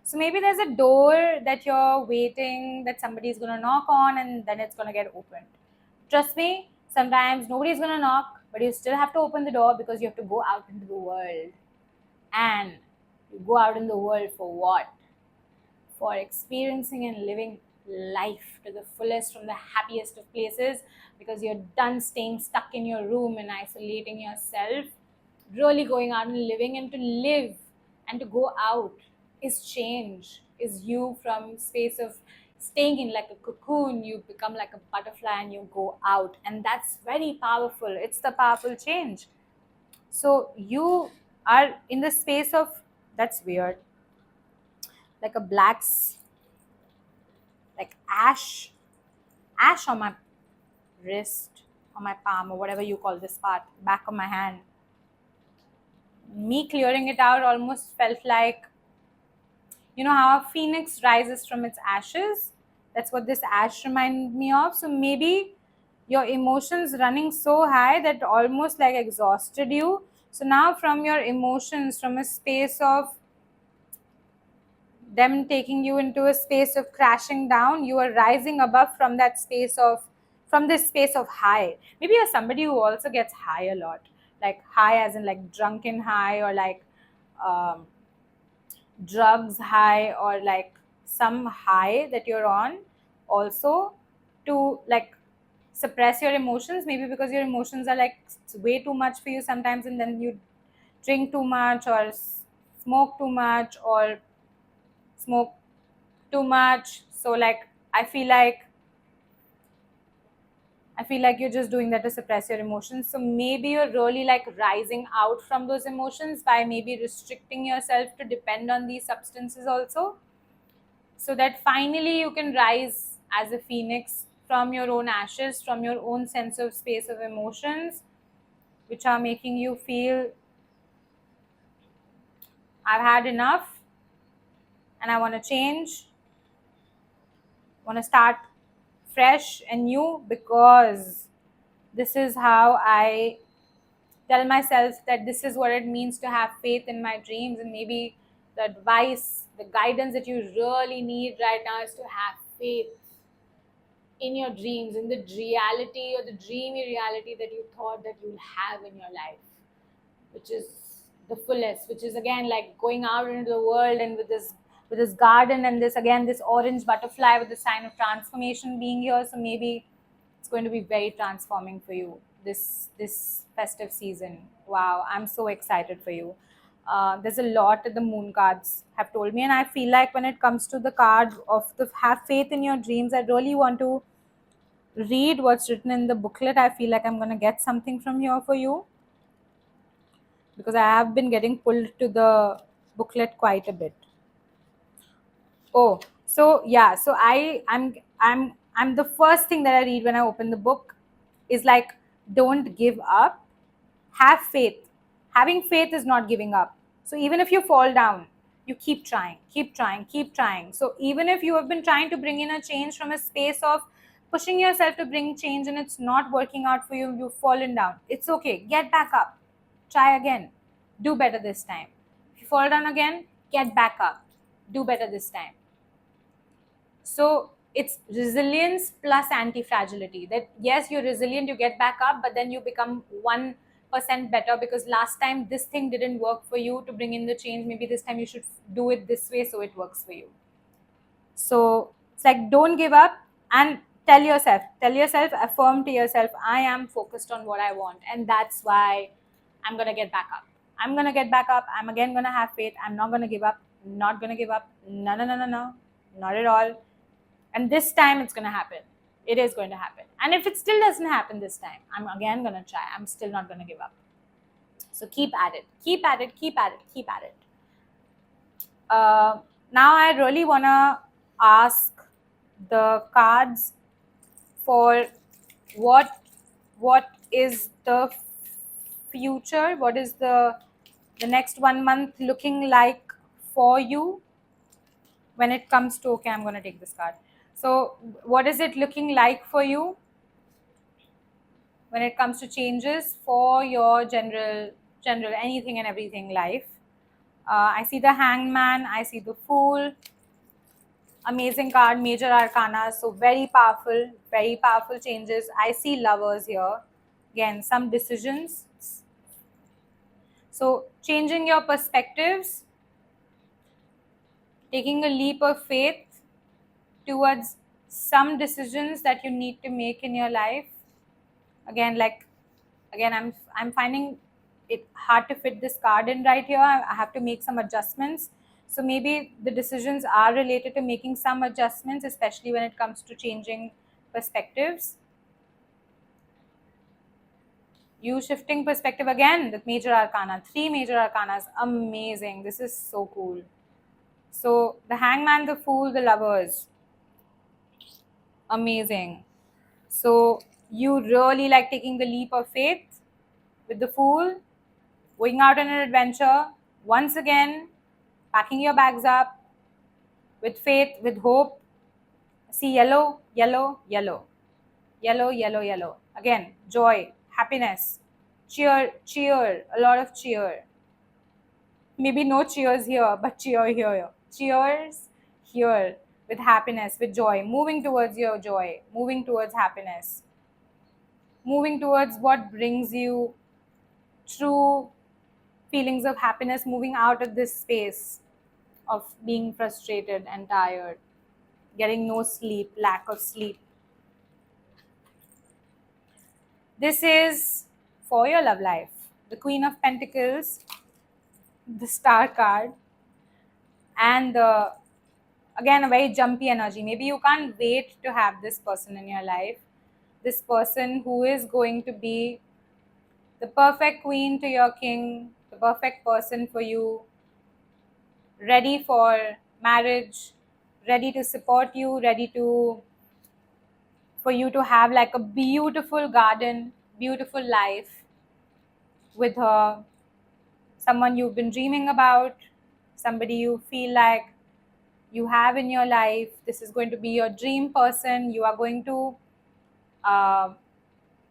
So maybe there's a door that you're waiting that somebody's gonna knock on, and then it's gonna get opened. Trust me, sometimes nobody's gonna knock, but you still have to open the door because you have to go out into the world. And you go out in the world for what? For experiencing and living life to the fullest from the happiest of places, because you're done staying stuck in your room and isolating yourself. Really going out and living, and to live and to go out is change, is you from space of staying in like a cocoon, you become like a butterfly and you go out, and that's very powerful. It's the powerful change. So you are in the space of, that's weird, like a like ash on my wrist, on my palm, or whatever you call this part, back of my hand. Me clearing it out almost felt like, you know how a phoenix rises from its ashes? That's what this ash reminded me of. So maybe your emotions running so high that almost like exhausted you. So now from your emotions, from a space of them taking you into a space of crashing down, you are rising above from that space of, from this space of high. Maybe you're somebody who also gets high a lot, like high as in like drunken high, or like um, drugs high, or like some high that you're on also, to like suppress your emotions, maybe because your emotions are like way too much for you sometimes, and then you drink too much, or smoke too much, or smoke too much. So like I feel like you're just doing that to suppress your emotions. So maybe you're really like rising out from those emotions by maybe restricting yourself to depend on these substances also, so that finally you can rise as a phoenix from your own ashes, from your own sense of space of emotions, which are making you feel, I've had enough and I want to change, want to start fresh and new, because this is how I tell myself that this is what it means to have faith in my dreams. And maybe the advice, the guidance that you really need right now is to have faith in your dreams, in the reality or the dreamy reality that you thought that you'll have in your life, which is the fullest, which is again like going out into the world, and with this garden, and this again this orange butterfly with the sign of transformation being here. So maybe it's going to be very transforming for you this festive season. Wow, I'm so excited for you. There's a lot that the moon cards have told me, and I feel like when it comes to the card of the have faith in your dreams, I really want to read what's written in the booklet. I feel like I'm going to get something from here for you, because I have been getting pulled to the booklet quite a bit. Oh, so yeah, so I'm the first thing that I read when I open the book is like, don't give up, have faith. Having faith is not giving up. So even if you fall down, you keep trying, keep trying, keep trying. So even if you have been trying to bring in a change from a space of pushing yourself to bring change, and it's not working out for you, you've fallen down, it's okay, get back up, try again, do better this time. If you fall down again, get back up, do better this time. So it's resilience plus anti-fragility, that yes, you're resilient, you get back up, but then you become 1% better, because last time this thing didn't work for you to bring in the change. Maybe this time you should do it this way so it works for you. So it's like, don't give up, and tell yourself, affirm to yourself, I am focused on what I want, and that's why I'm going to get back up. I'm going to get back up. I'm again going to have faith. I'm not going to give up. Not going to give up. No, no, no, no, no. Not at all. And this time it's going to happen. It is going to happen. And if it still doesn't happen this time, I'm again going to try. I'm still not going to give up. So keep at it. Keep at it. Keep at it. Keep at it. Now I really want to ask the cards for what is the future, what is the next 1 month looking like for you when it comes to, okay, I'm going to take this card. So what is it looking like for you when it comes to changes for your general anything and everything life? I see the Hangman, I see the Fool. Amazing card, major arcana, so very powerful changes. I see Lovers here. Again, some decisions. So changing your perspectives, taking a leap of faith towards some decisions that you need to make in your life. Again, I'm finding it hard to fit this card in right here. I have to make some adjustments. So maybe the decisions are related to making some adjustments, especially when it comes to changing perspectives. You shifting perspective again, the major arcana, 3 major arcanas, amazing. This is so cool. So the Hangman, the Fool, the Lovers, amazing. So you really like taking the leap of faith with the Fool, going out on an adventure, once again, packing your bags up with faith, with hope. See yellow, yellow, yellow, yellow, yellow, yellow. Again, joy, happiness, cheer, cheer, a lot of cheer. Maybe no cheers here, but cheer here. Cheers here with happiness, with joy, moving towards your joy, moving towards happiness, moving towards what brings you true feelings of happiness, moving out of this space of being frustrated and tired, getting no sleep, lack of sleep. This is for your love life. The Queen of Pentacles, the Star card, and again, a very jumpy energy. Maybe you can't wait to have this person in your life. This person who is going to be the perfect queen to your king, the perfect person for you, ready for marriage, ready to support you, ready to for you to have like a beautiful garden, beautiful life with her, someone you've been dreaming about, somebody you feel like you have in your life. This is going to be your dream person. You are going to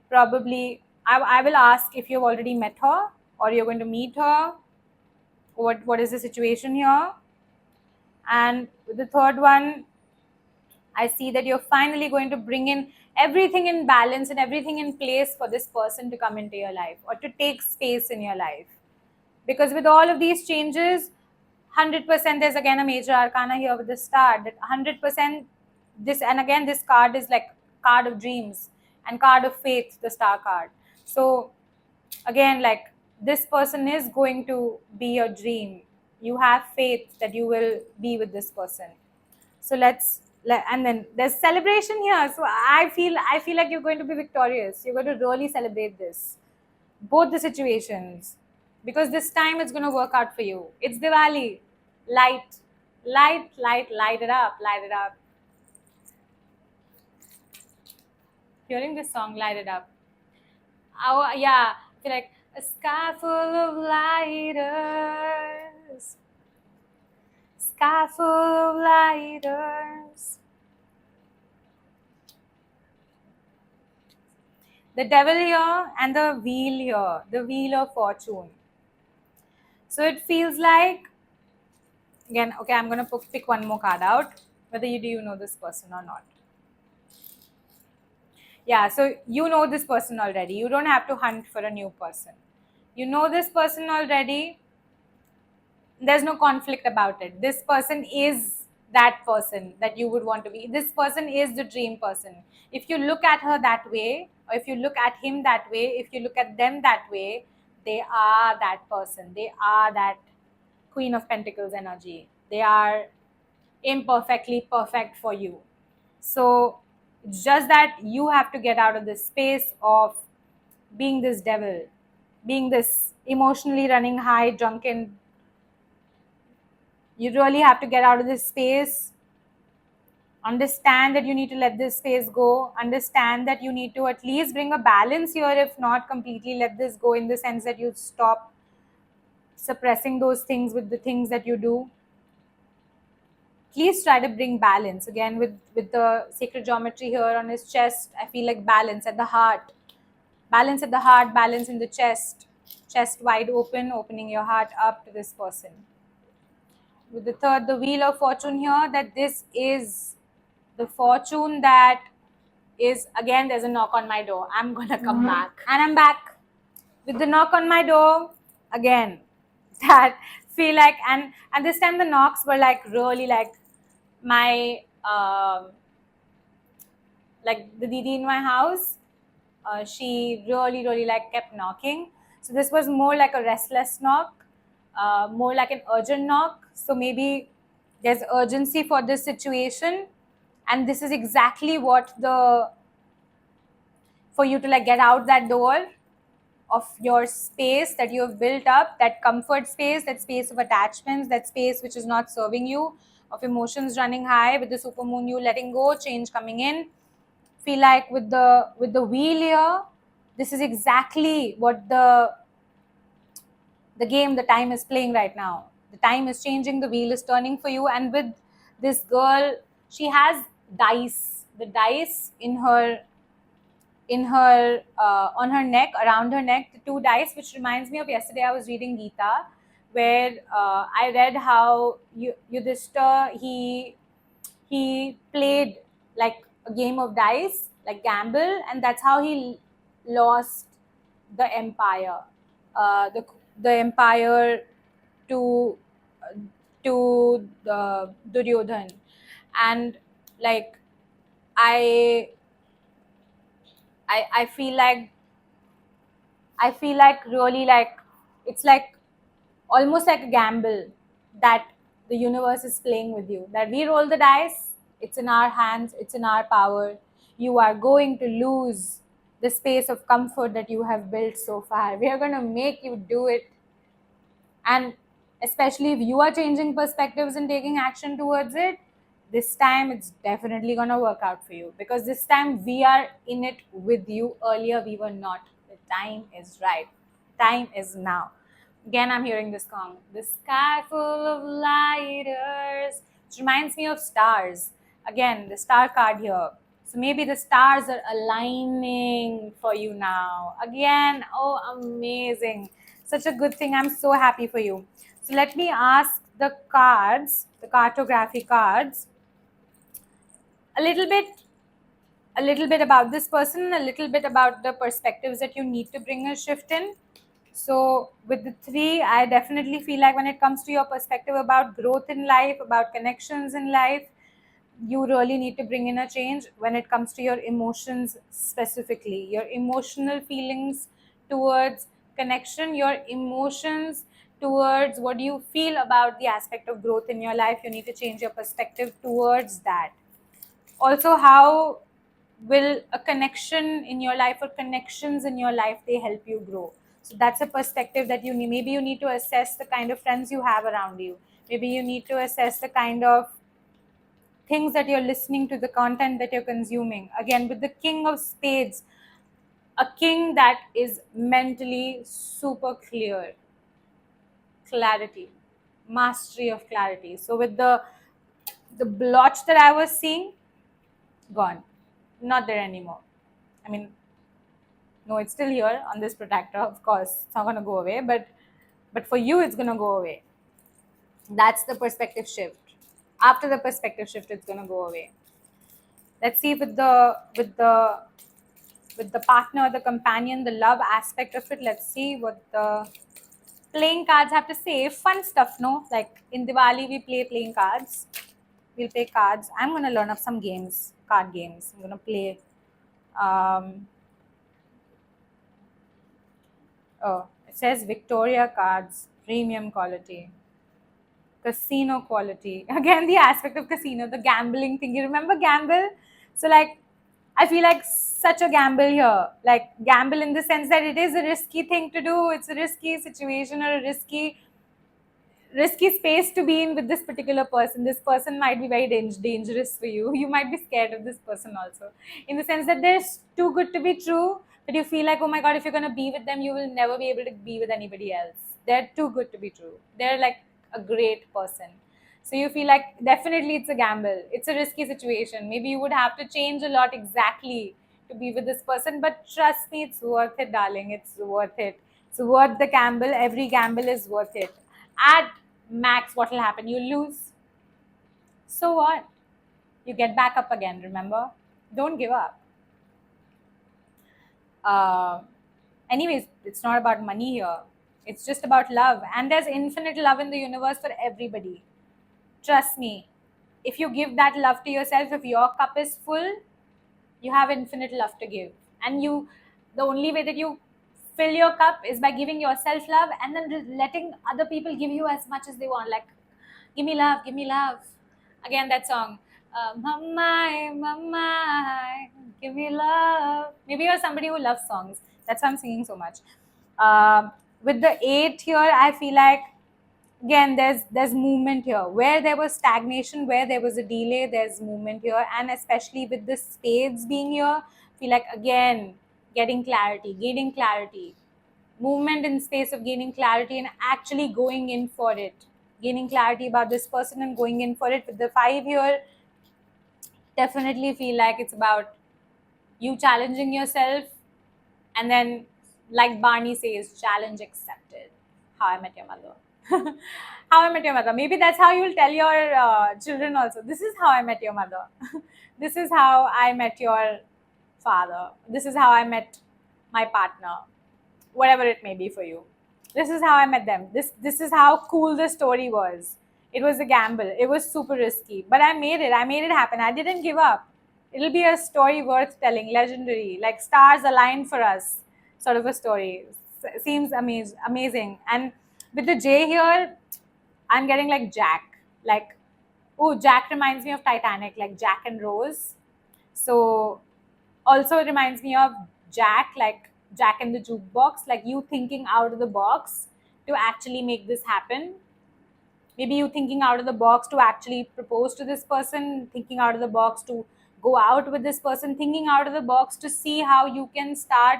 probably, I will ask if you've already met her or you're going to meet her. What is the situation here? And with the third one, I see that you're finally going to bring in everything in balance and everything in place for this person to come into your life or to take space in your life. Because with all of these changes, 100%, there's again a major arcana here with the star, that 100% this, and again this card is like card of dreams and card of faith, the star card. So again, like, this person is going to be your dream. You have faith that you will be with this person. So and then there's celebration here. So I feel like you're going to be victorious. You're going to really celebrate this, both the situations, because this time it's going to work out for you. It's Diwali. Light, light, light, light it up, light it up. Hearing this song, light it up. Oh yeah, I feel like a sky full of lighters, sky full of lighters. The devil here and the wheel here, the wheel of fortune. So it feels like, again, okay, I'm going to pick one more card out, whether do you know this person or not. Yeah, so you know this person already. You don't have to hunt for a new person. You know this person already. There's no conflict about it. This person is that person that you would want to be. This person is the dream person. If you look at her that way, or if you look at him that way, if you look at them that way, they are that person. They are that Queen of Pentacles energy. They are imperfectly perfect for you. So it's just that you have to get out of this space of being this devil, being this emotionally running high, drunken. You really have to get out of this space. Understand that you need to let this space go. Understand that you need to at least bring a balance here, if not completely let this go, in the sense that you stop suppressing those things with the things that you do. Please try to bring balance. Again, with the sacred geometry here on his chest, I feel like balance at the heart. Balance at the heart, balance in the chest. Chest wide open, opening your heart up to this person. With the third, the wheel of fortune here, that this is the fortune that is, again, there's a knock on my door. I'm gonna come back. And I'm back with the knock on my door again. That feel like, and this time the knocks were like really like my like the Didi in my house. She really like kept knocking. So this was more like a restless knock, more like an urgent knock. So maybe there's urgency for this situation, and this is exactly what for you to like get out that door of your space that you have built up, that comfort space, that space of attachments, that space which is not serving you, of emotions running high. With the supermoon, you letting go, change coming in. Feel like with the wheel here, this is exactly what the game, the time is playing right now. The time is changing, the wheel is turning for you. And with this girl, she has dice, the dice in her on her neck, around her neck, the two dice, which reminds me of yesterday I was reading Gita, where I read how Yudhishthira, he played like a game of dice, like gamble, and that's how he lost the empire, the empire to the Duryodhan. And like I I feel like really like it's like almost like a gamble that the universe is playing with you. That we roll the dice, it's in our hands, it's in our power. You are going to lose the space of comfort that you have built so far. We are going to make you do it. And especially if you are changing perspectives and taking action towards it, this time it's definitely going to work out for you, because this time we are in it with you. Earlier we were not. The time is right. Time is now. Again, I'm hearing this song, the sky full of lighters, which reminds me of stars. Again, the star card here. So maybe the stars are aligning for you now. Again, oh, amazing. Such a good thing. I'm so happy for you. So let me ask the cards, the cartography cards, a little bit about this person, a little bit about the perspectives that you need to bring a shift in. So with the three, I definitely feel like when it comes to your perspective about growth in life, about connections in life, you really need to bring in a change when it comes to your emotions specifically, your emotional feelings towards connection, your emotions towards what you feel about the aspect of growth in your life. You need to change your perspective towards that. Also, how will a connection in your life or connections in your life, they help you grow? So that's a perspective that you need. Maybe you need to assess the kind of friends you have around you. Maybe you need to assess the kind of things that you're listening to, the content that you're consuming. Again, with the King of Spades, a king that is mentally super clear, clarity, mastery of clarity. So with the blotch that I was seeing, gone, not there anymore. I mean, no, it's still here on this Protractor. Of course, it's not gonna go away, but for you, it's gonna go away. That's the perspective shift. After the perspective shift, it's gonna go away. Let's see with the partner, the companion, the love aspect of it. Let's see what the playing cards have to say. Fun stuff, no? Like in Diwali, we play playing cards. We'll play cards. I'm gonna learn of some games, card games. I'm gonna play. Oh, says Victoria cards, premium quality, casino quality. Again, the aspect of casino, the gambling thing. You remember gamble? So, like, I feel like such a gamble here. Like, gamble in the sense that it is a risky thing to do, it's a risky situation or a risky space to be in with this particular person. This person might be very dangerous for you. You might be scared of this person also, in the sense that they're too good to be true. But you feel like, oh my god, if you're gonna be with them, you will never be able to be with anybody else. They're too good to be true. They're like a great person. So you feel like definitely it's a gamble. It's a risky situation. Maybe you would have to change a lot exactly to be with this person. But trust me, it's worth it, darling. It's worth it. It's worth the gamble. Every gamble is worth it. At max, what will happen? You lose. So what? You get back up again, remember? Don't give up. Uh, Anyways, it's not about money here. It's just about love. And there's infinite love in the universe for everybody. Trust me. If you give that love to yourself, if your cup is full, you have infinite love to give. And the only way that you fill your cup is by giving yourself love, and then letting other people give you as much as they want. Like, give me love. Again, that song. Mama, mama, give me love. Maybe you're somebody who loves songs. That's why I'm singing so much. With the 8 here, I feel like, again, there's movement here. Where there was stagnation, where there was a delay, there's movement here. And especially with the spades being here, I feel like, again, getting clarity, gaining clarity, movement in space of gaining clarity and actually going in for it, gaining clarity about this person and going in for it. With the 5 here, definitely feel like it's about you challenging yourself. And then, like Barney says, challenge accepted. How I Met Your Mother. How I Met Your Mother. Maybe that's how you'll tell your children also. This is how I met your mother. This is how I met your father. This is how I met my partner. Whatever it may be for you. This is how I met them. This is how cool the story was. It was a gamble. It was super risky. But I made it. I made it happen. I didn't give up. It'll be a story worth telling, legendary, like stars aligned for us, sort of a story. Seems amazing. And with the J here, I'm getting like Jack. Like, oh, Jack reminds me of Titanic, like Jack and Rose. So also it reminds me of Jack, like Jack in the jukebox, like you thinking out of the box to actually make this happen. Maybe you thinking out of the box to actually propose to this person, thinking out of the box to go out with this person, thinking out of the box to see how you can start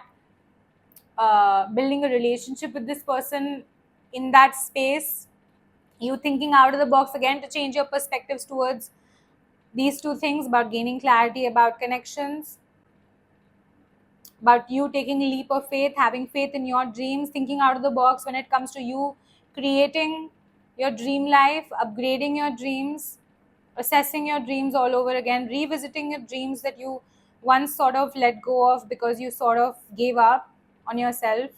building a relationship with this person in that space. You thinking out of the box again to change your perspectives towards these two things, about gaining clarity, about connections, about you taking a leap of faith, having faith in your dreams, thinking out of the box when it comes to you creating your dream life, upgrading your dreams, assessing your dreams all over again, revisiting your dreams that you once sort of let go of because you sort of gave up on yourself.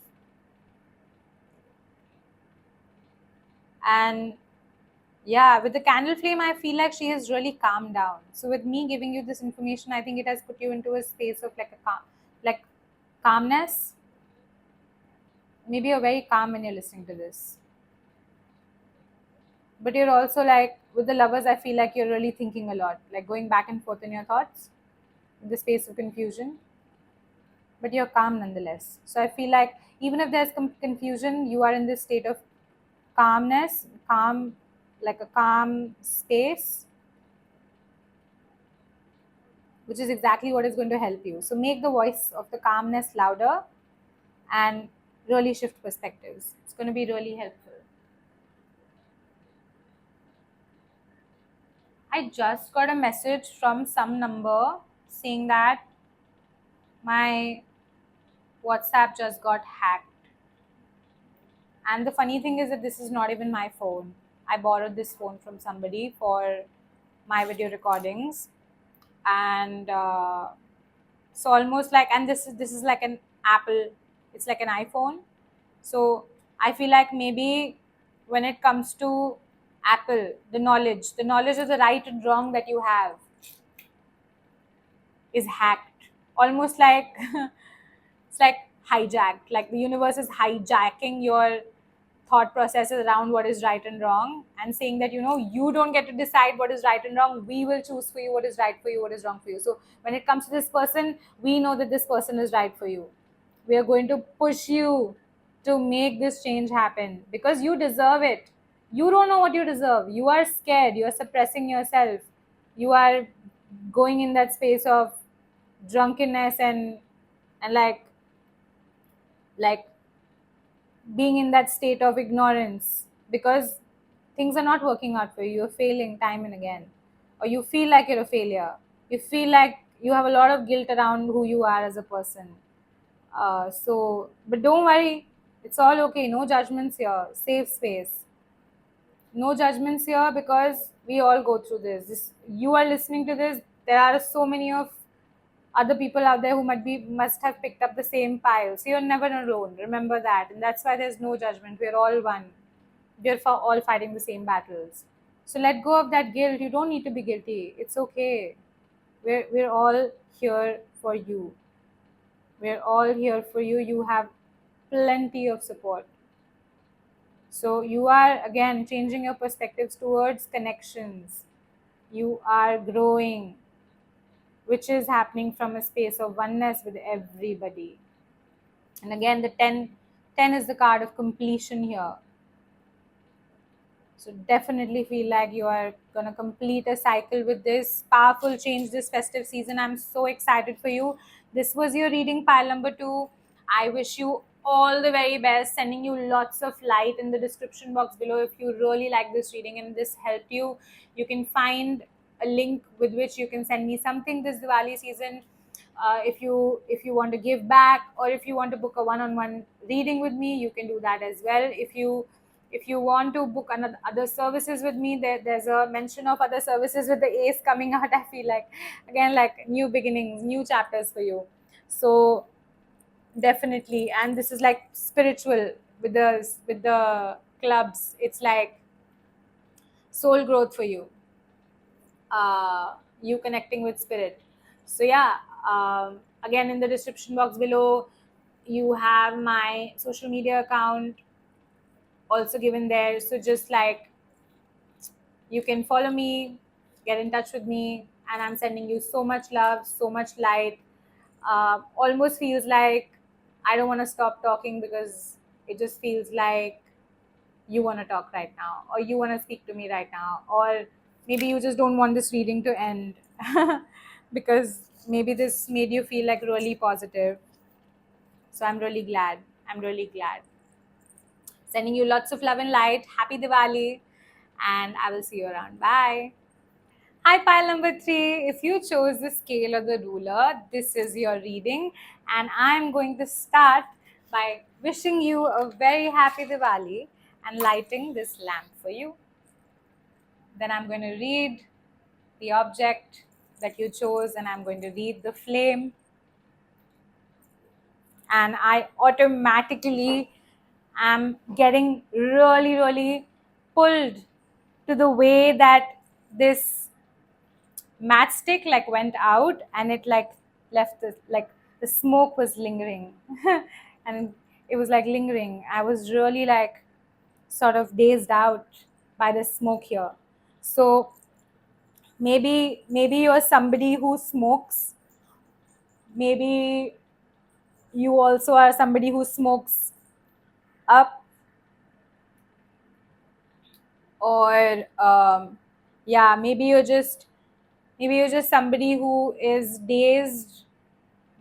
And yeah, with the candle flame, I feel like she has really calmed down. So with me giving you this information, I think it has put you into a space of like like calmness. Maybe you're very calm when you're listening to this, but you're also like, with the lovers, I feel like you're really thinking a lot, like going back and forth in your thoughts, in the space of confusion. But you're calm nonetheless. So I feel like even if there's confusion, you are in this state of calmness, calm, like a calm space, which is exactly what is going to help you. So make the voice of the calmness louder and really shift perspectives. It's going to be really helpful. I just got a message from some number saying that my WhatsApp just got hacked. And the funny thing is that this is not even my phone. I borrowed this phone from somebody for my video recordings. And so almost like, and this is like an Apple, it's like an iPhone. So I feel like maybe when it comes to Apple, the knowledge of the right and wrong that you have is hacked. Almost like it's like hijacked, like the universe is hijacking your thought processes around what is right and wrong, and saying that, you don't get to decide what is right and wrong. We will choose for you what is right for you, what is wrong for you. So when it comes to this person, we know that this person is right for you. We are going to push you to make this change happen because you deserve it. You don't know what you deserve. You are scared. You are suppressing yourself. You are going in that space of drunkenness and like being in that state of ignorance because things are not working out for you. You're failing time and again, or you feel like you're a failure. You feel like you have a lot of guilt around who you are as a person. But don't worry, it's all okay. No judgments here. Safe space. No judgments here because we all go through this. You are listening to this. There are so many of other people out there who must have picked up the same pile. So you're never alone. Remember that, and that's why there's no judgment. We're all one. All fighting the same battles. So let go of that guilt. You don't need to be guilty. It's okay. We're all here for you. We're all here for you. You have plenty of support. So you are again changing your perspectives towards connections. You are growing, which is happening from a space of oneness with everybody. And again, the 10 is the card of completion here. So definitely feel like you are going to complete a cycle with this powerful change this festive season. I'm so excited for you. This was your reading pile number 2. I wish you all the very best, sending you lots of light in the description box below. If you really like this reading and this helped you, you can find a link with which you can send me something this Diwali season. If you want to give back, or if you want to book a one-on-one reading with me, you can do that as well. If you want to book other services with me, there's a mention of other services with the ace coming out. I feel like, again, like new beginnings, new chapters for you. So definitely, and this is like spiritual with the clubs. It's like soul growth for you, you connecting with spirit. So yeah, again, in the description box below, you have my social media account also given there. So just like, you can follow me, get in touch with me, and I'm sending you so much love, so much light. Almost feels like I don't want to stop talking because it just feels like you want to talk right now, or you want to speak to me right now, or maybe you just don't want this reading to end because maybe this made you feel like really positive. So I'm really glad. I'm really glad. Sending you lots of love and light. Happy Diwali, and I will see you around. Bye. Hi, pile number 3. If you chose the scale or the ruler, this is your reading, and I'm going to start by wishing you a very happy Diwali and lighting this lamp for you. Then I'm going to read the object that you chose, and I'm going to read the flame. And I automatically am getting really, really pulled to the way that this matchstick like went out, and it like left the smoke was lingering and it was like lingering. I was really like sort of dazed out by the smoke here. So maybe you're somebody who smokes. Maybe you also are somebody who smokes up, or yeah, maybe you're just somebody who is dazed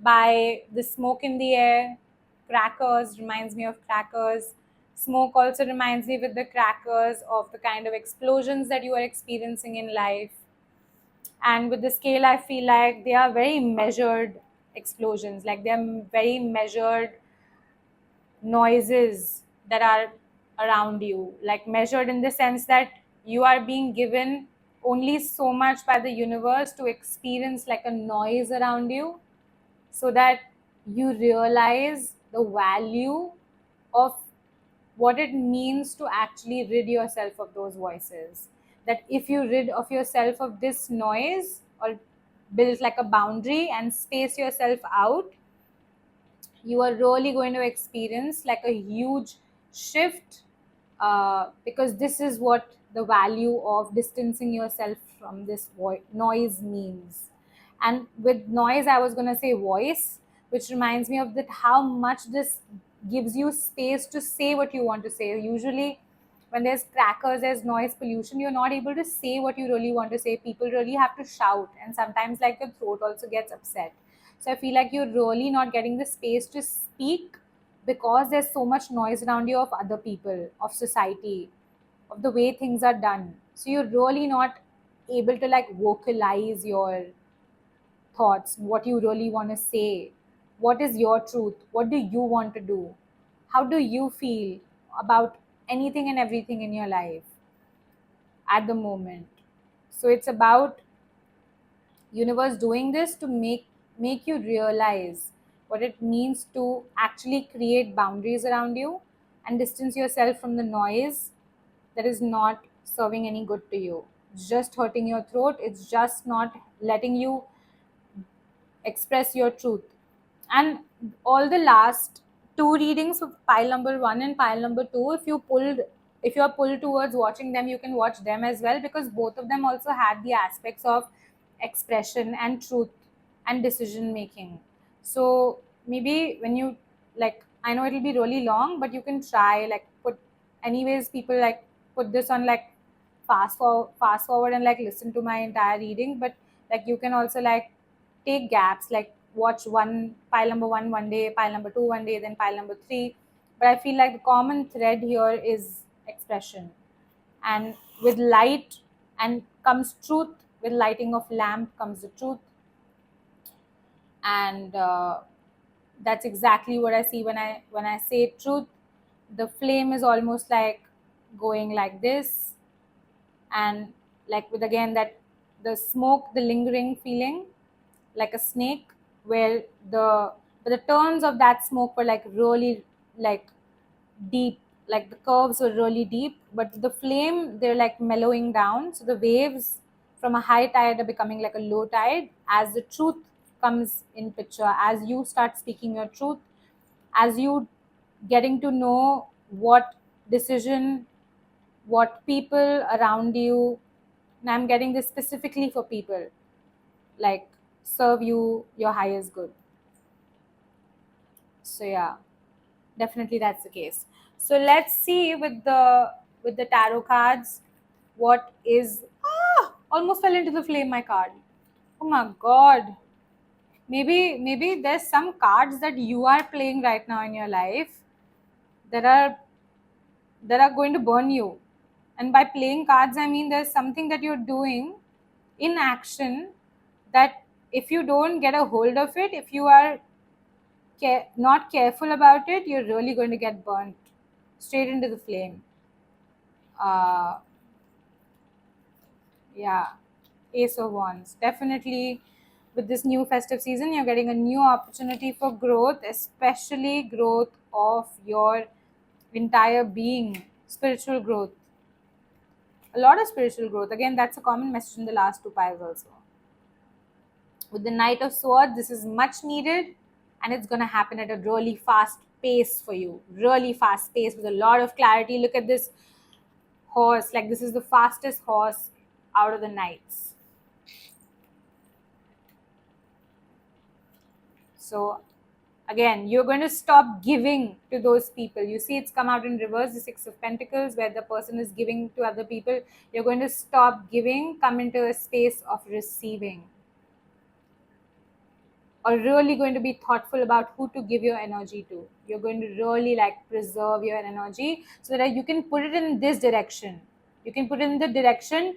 by the smoke in the air. Crackers reminds me of crackers. Smoke also reminds me with the crackers of the kind of explosions that you are experiencing in life. And with the scale, I feel like they are very measured explosions, like they're very measured noises that are around you, like measured in the sense that you are being given only so much by the universe to experience like a noise around you, so that you realize the value of what it means to actually rid yourself of those voices. That if you rid of yourself of this noise, or build like a boundary and space yourself out, you are really going to experience like a huge shift, because this is what the value of distancing yourself from this noise means. And with noise, I was going to say voice, which reminds me of that how much this gives you space to say what you want to say. Usually when there's crackers, there's noise pollution, you're not able to say what you really want to say. People really have to shout, and sometimes like your throat also gets upset. So I feel like you're really not getting the space to speak because there's so much noise around you of other people, of society, of the way things are done. So you're really not able to like vocalize your thoughts, what you really want to say, what is your truth, what do you want to do, how do you feel about anything and everything in your life at the moment. So it's about universe doing this to make you realize what it means to actually create boundaries around you and distance yourself from the noise that is not serving any good to you. It's just hurting your throat, it's just not letting you express your truth. And all the last two readings of pile number 1 and pile number 2, if you are pulled towards watching them, you can watch them as well, because both of them also had the aspects of expression and truth and decision making. So maybe when you like, I know it'll be really long, but you can try like put, anyways people like put this on like fast forward and like listen to my entire reading. But like you can also like take gaps, like watch one pile number 1 one day, pile number 2 one day, then pile number 3. But I feel like the common thread here is expression. And with light and comes truth, with lighting of lamp comes the truth. And that's exactly what I see when I say truth. The flame is almost like going like this, and like with again that the smoke, the lingering feeling like a snake, where the turns of that smoke were like really like deep, like the curves were really deep, but the flame, they're like mellowing down. So the waves from a high tide are becoming like a low tide as the truth comes in picture, as you start speaking your truth, as you getting to know what decision, what people around you, and I'm getting this specifically for people, like serve you your highest good. So yeah, definitely that's the case. So let's see with the tarot cards what is, almost fell into the flame my card. Oh my god. Maybe there's some cards that you are playing right now in your life that are going to burn you. And by playing cards, I mean there's something that you're doing in action that if you don't get a hold of it, if you are not careful about it, you're really going to get burnt straight into the flame. Uh, yeah, Ace of Wands. Definitely, with this new festive season, you're getting a new opportunity for growth, especially growth of your entire being, spiritual growth. A lot of spiritual growth. Again, that's a common message in the last two piles also. With the Knight of Swords, this is much needed, and it's going to happen at a really fast pace for you. Really fast pace with a lot of clarity. Look at this horse, like this is the fastest horse out of the knights. So again, you're going to stop giving to those people. You see it's come out in reverse, the Six of Pentacles, where the person is giving to other people. You're going to stop giving, come into a space of receiving, or really going to be thoughtful about who to give your energy to. You're going to really like preserve your energy so that you can put it in this direction. You can put it in the direction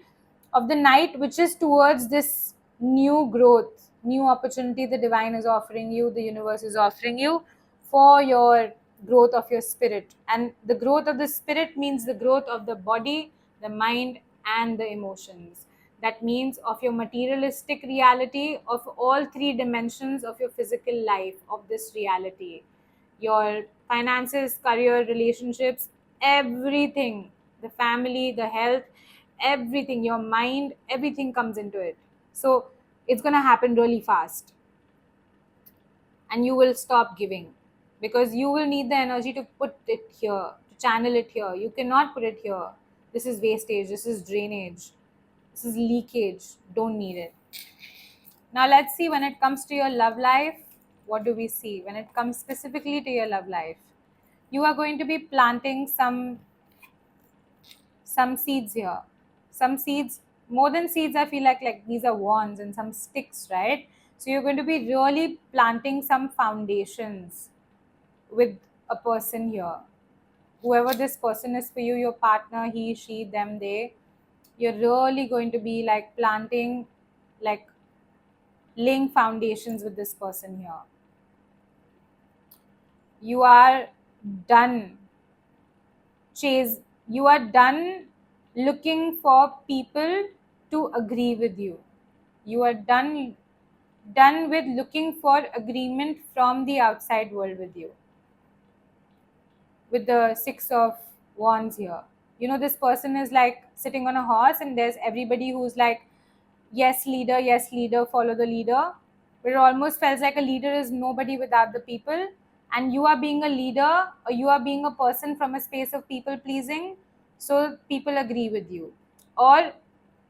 of the night, which is towards this new growth, new opportunity the divine is offering you, the universe is offering you for your growth of your spirit. And the growth of the spirit means the growth of the body, the mind, and the emotions. That means of your materialistic reality, of all three dimensions of your physical life, of this reality, your finances, career, relationships, everything, the family, the health, everything, your mind, everything comes into it. So it's going to happen really fast, and you will stop giving. because you will need the energy to put it here, to channel it here. You cannot put it here. This is wastage, this is drainage, this is leakage. Don't need it. Now let's see, when it comes to your love life, what do we see? When it comes specifically to your love life, you are going to be planting some seeds here. Some seeds, more than seeds, I feel like these are wands and some sticks, right? So you're going to be really planting some foundations with a person here. Whoever this person is for you, your partner, he, she, them, they, you're really going to be like planting, like laying foundations with this person here. You are done chase you are done looking for people to agree with you. You are done with looking for agreement from the outside world with you. With the 6 of wands here, this person is like sitting on a horse, and there's everybody who's like, yes leader, follow the leader. But it almost feels like a leader is nobody without the people, and you are being a leader, or you are being a person from a space of people pleasing, so people agree with you. Or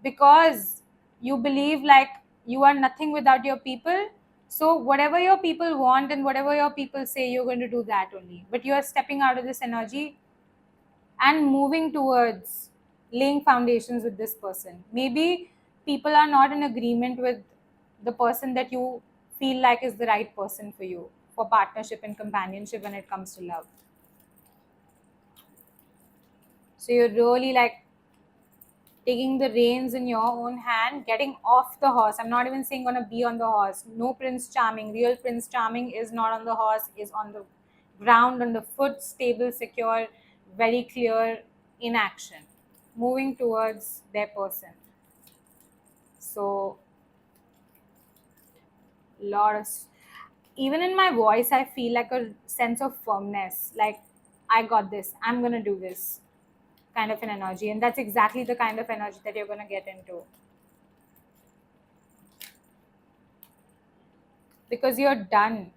because you believe like you are nothing without your people, so whatever your people want and whatever your people say, you're going to do that only. But you are stepping out of this energy and moving towards laying foundations with this person. Maybe people are not in agreement with the person that you feel like is the right person for you for partnership and companionship when it comes to love. So you're really like taking the reins in your own hand, getting off the horse. I'm not even saying gonna be on the horse. No Prince Charming. Real Prince Charming is not on the horse, is on the ground, on the foot, stable, secure, very clear, in action, moving towards their person. So, lot of, even in my voice, I feel like a sense of firmness. Like, I got this. I'm gonna do this kind of an energy, and that's exactly the kind of energy that you're gonna get into. Because you're done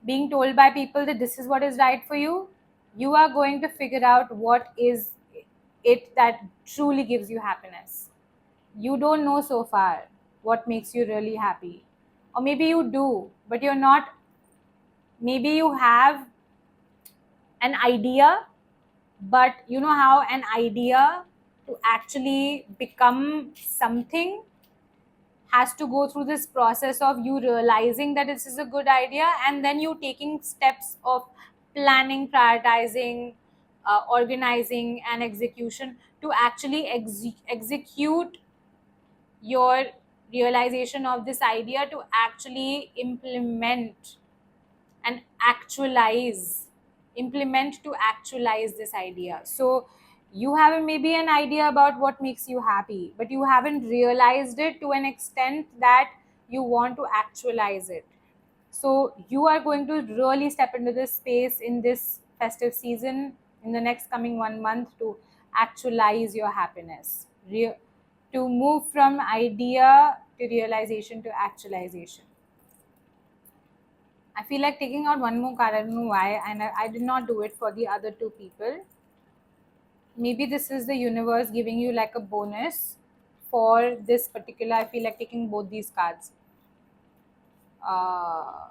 being told by people that this is what is right for you. You are going to figure out what is it that truly gives you happiness. You don't know so far what makes you really happy, or maybe you do, but you're not. Maybe you have an idea, but you know how an idea to actually become something has to go through this process of you realizing that this is a good idea, and then you taking steps of planning, prioritizing, organizing, and execution to actually execute your realization of this idea, to actually and actualize implement to actualize this idea. So you have maybe an idea about what makes you happy, but you haven't realized it to an extent that you want to actualize it. So you are going to really step into this space in this festive season, in the next coming 1 month, to actualize your happiness, to move from idea to realization to actualization. I feel like taking out one more card. I don't know why, and I did not do it for the other two people. Maybe this is the universe giving you like a bonus for this particular. I feel like taking both these cards. Uh,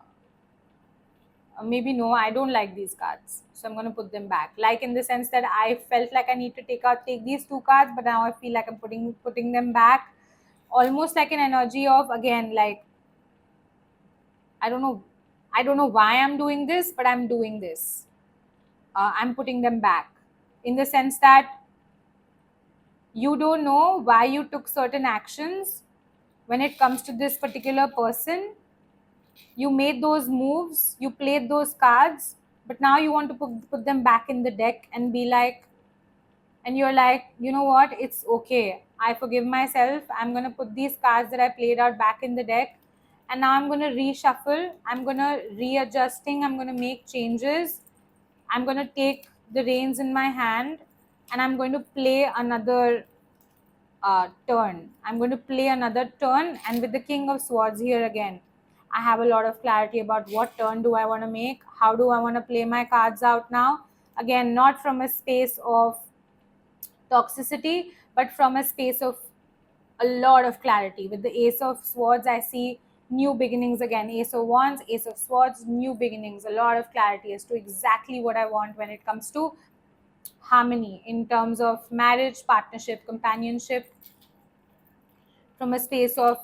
Maybe no, I don't like these cards, so I'm gonna put them back. Like, in the sense that I felt like I need to take these two cards, but now I feel like I'm putting them back. Almost like an energy of, again, like, I don't know, why I'm doing this, but I'm doing this. I'm putting them back, in the sense that you don't know why you took certain actions when it comes to this particular person. You made those moves, you played those cards, but now you want to put them back in the deck and be like, and you're like, you know what, it's okay. I forgive myself. I'm going to put these cards that I played out back in the deck, and now I'm going to reshuffle. I'm going to readjusting. I'm going to make changes. I'm going to take the reins in my hand, and I'm going to play another turn. I'm going to play another turn, and with the King of Swords here again, I have a lot of clarity about what turn do I want to make, how do I want to play my cards out now. Again, not from a space of toxicity, but from a space of a lot of clarity. With the Ace of Swords, I see new beginnings again. Ace of Wands, Ace of Swords, new beginnings, a lot of clarity as to exactly what I want when it comes to harmony in terms of marriage, partnership, companionship, from a space of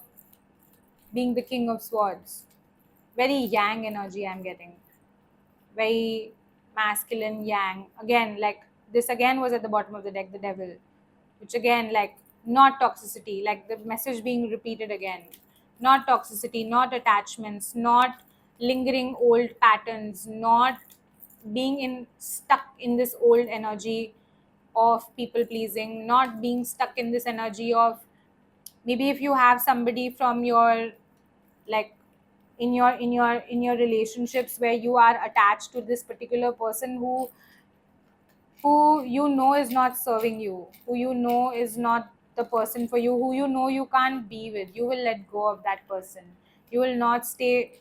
being the King of Swords. Very yang energy I'm getting. Very masculine yang. Again, like this again was at the bottom of the deck, the devil, which again, like not toxicity, like the message being repeated again. Not toxicity, not attachments, not lingering old patterns, not being in stuck in this old energy of people pleasing, not being stuck in this energy of maybe if you have somebody from your like in your relationships where you are attached to this particular person who you know is not serving you, who you know is not the person for you, who you know you can't be with, you will let go of that person. You will not stay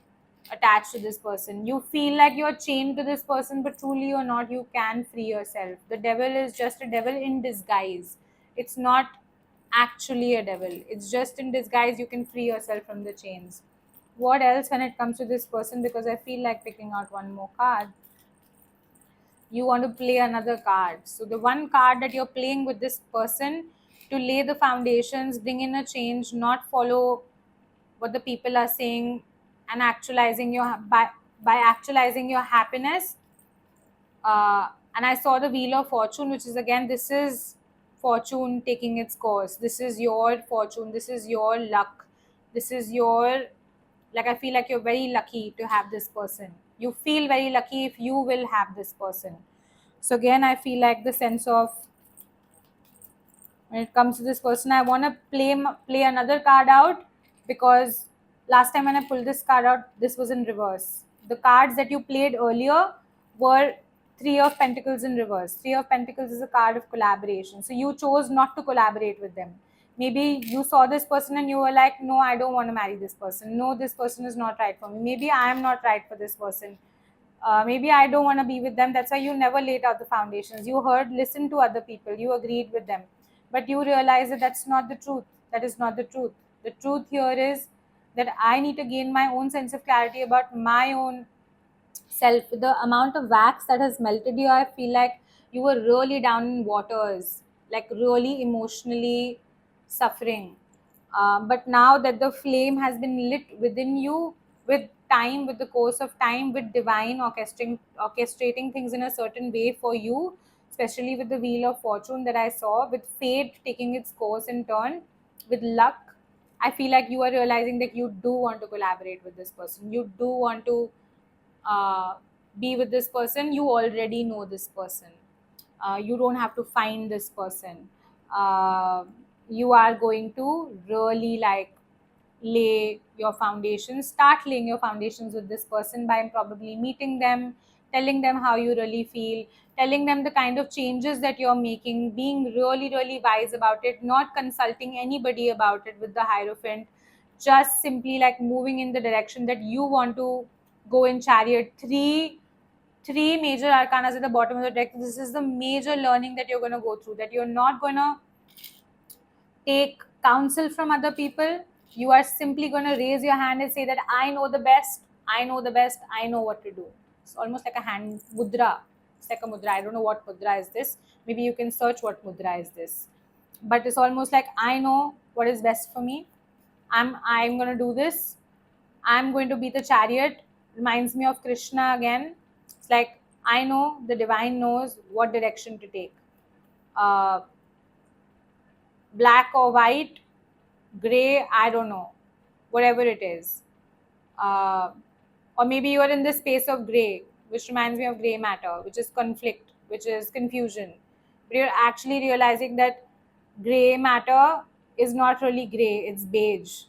attached to this person. You feel like you're chained to this person, but truly you're not. You can free yourself. The devil is just a devil in disguise. It's not actually a devil, it's just in disguise. You can free yourself from the chains. What else when it comes to this person? Because I feel like picking out one more card. You want to play another card. So the one card that you're playing with this person to lay the foundations, bring in a change, not follow what the people are saying, and actualizing your by actualizing your happiness. And I saw the Wheel of Fortune, which is again, this is fortune taking its course. This is your fortune. This is your luck. This is your, like, I feel like you're very lucky to have this person. You feel very lucky if you will have this person. So again, I feel like the sense of when it comes to this person, I want to play another card out, because last time when I pulled this card out, this was in reverse. The cards that you played earlier were Three of Pentacles in reverse. Three of Pentacles is a card of collaboration. So you chose not to collaborate with them. Maybe you saw this person and you were like, no, I don't want to marry this person. No, this person is not right for me. Maybe I am not right for this person. Maybe I don't want to be with them. That's why you never laid out the foundations. You listened to other people, you agreed with them, but you realize that that's not the truth. That is not the truth. The truth here is that I need to gain my own sense of clarity about my own self. The amount of wax that has melted you, I feel like you were really down in waters, like really emotionally suffering. But now that the flame has been lit within you, with time, with the course of time, with divine orchestrating things in a certain way for you, especially with the Wheel of Fortune that I saw, with fate taking its course in turn, with luck, I feel like you are realizing that you do want to collaborate with this person. You do want to uh, be with this person. You already know this person. You don't have to find this person. uh, you are going to really like lay your foundations, start laying your foundations with this person by probably meeting them, telling them how you really feel, telling them the kind of changes that you're making, being really really wise about it, not consulting anybody about it with the Hierophant, just simply like moving in the direction that you want to go in. Chariot, three major arcanas at the bottom of the deck. This is the major learning that you're going to go through, that you're not going to take counsel from other people. You are simply going to raise your hand and say that I know the best, I know the best, I know what to do. It's almost like a hand mudra. It's like a mudra. I don't know what mudra is this. Maybe you can search what mudra is this. But it's almost like I know what is best for me. I'm going to do this. I'm going to be the chariot. Reminds me of Krishna again. It's like I know, the divine knows what direction to take. Uh, Black or white, gray, I don't know, whatever it is. Uh, or maybe you are in the space of gray, which reminds me of gray matter, which is conflict, which is confusion. But you're actually realizing that gray matter is not really gray, it's beige.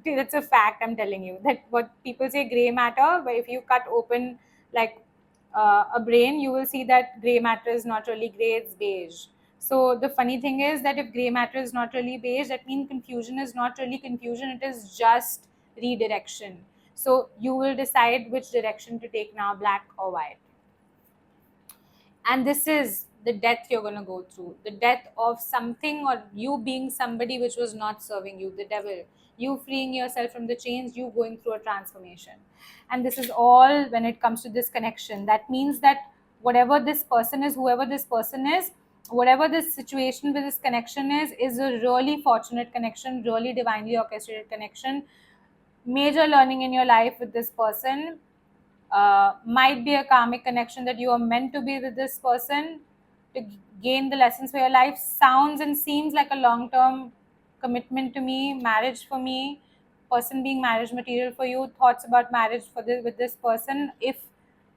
That's a fact, I'm telling you. That what people say gray matter, but if you cut open like a brain, you will see that gray matter is not really gray, it's beige. So the funny thing is that if gray matter is not really beige, that means confusion is not really confusion, it is just redirection. So you will decide which direction to take now, black or white. And this is the death you're going to go through, the death of something, or you being somebody which was not serving you, the devil, you freeing yourself from the chains, you going through a transformation. And this is all when it comes to this connection. That means that whatever this person is, whoever this person is, whatever this situation with this connection is a really fortunate connection, really divinely orchestrated connection, major learning in your life with this person. Might be a karmic connection that you are meant to be with this person to gain the lessons for your life. Sounds and seems like a long term commitment to me, marriage for me, person being marriage material for you, thoughts about marriage for this with this person. If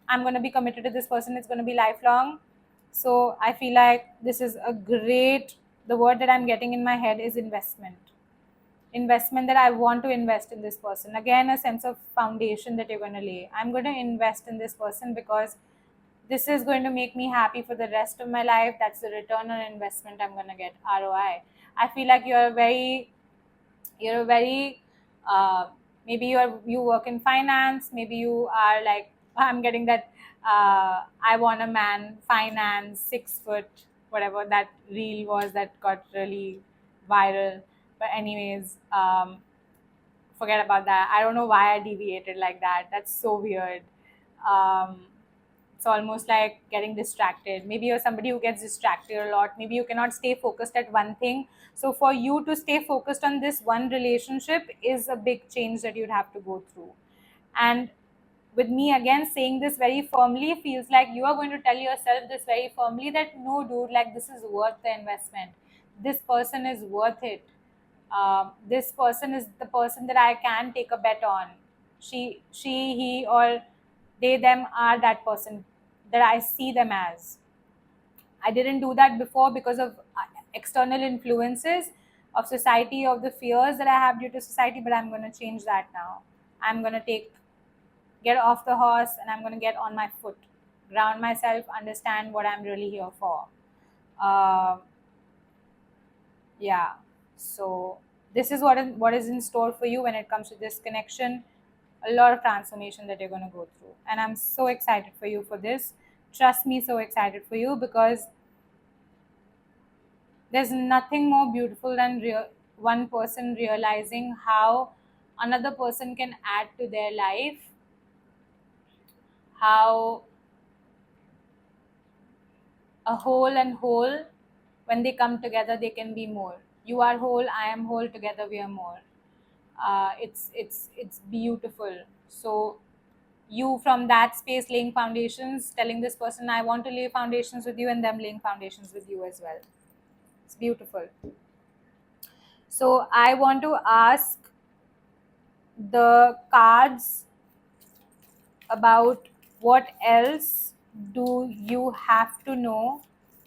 I'm going to be committed to this person, it's going to be lifelong. So I feel like this is a great, the word that I'm getting in my head is investment, that I want to invest in this person. Again, a sense of foundation that you're going to lay. I'm going to invest in this person because this is going to make me happy for the rest of my life. That's the return on investment I'm going to get, ROI. I feel like you're a very maybe you work in finance, maybe you are like, I'm getting that I want a man finance 6 foot, whatever that reel was that got really viral. But anyways, forget about that. I don't know why I deviated like that. That's so weird. um, it's almost like getting distracted. Maybe you're somebody who gets distracted a lot, maybe you cannot stay focused at one thing. So for you to stay focused on this one relationship is a big change that you'd have to go through. And with me again saying this very firmly, feels like you are going to tell yourself this very firmly, that no dude, like this is worth the investment, this person is worth it. This person is the person that I can take a bet on. She, he, or they, them are that person that I see them as. I didn't do that before because of external influences of society, of the fears that I have due to society, but I'm going to change that now. I'm going to get off the horse and I'm going to get on my foot, ground myself, understand what I'm really here for. Uh, yeah. So this is what is in store for you when it comes to this connection. A lot of transformation that you're going to go through, and I'm so excited for you for this. Trust me, so excited for you, because there's nothing more beautiful than one person realizing how another person can add to their life, how a whole and whole, when they come together they can be more. You are whole, I am whole, together we are more. It's beautiful. So you, from that space, laying foundations, telling this person I want to lay foundations with you, and them laying foundations with you as well. It's beautiful. So I want to ask the cards about what else do you have to know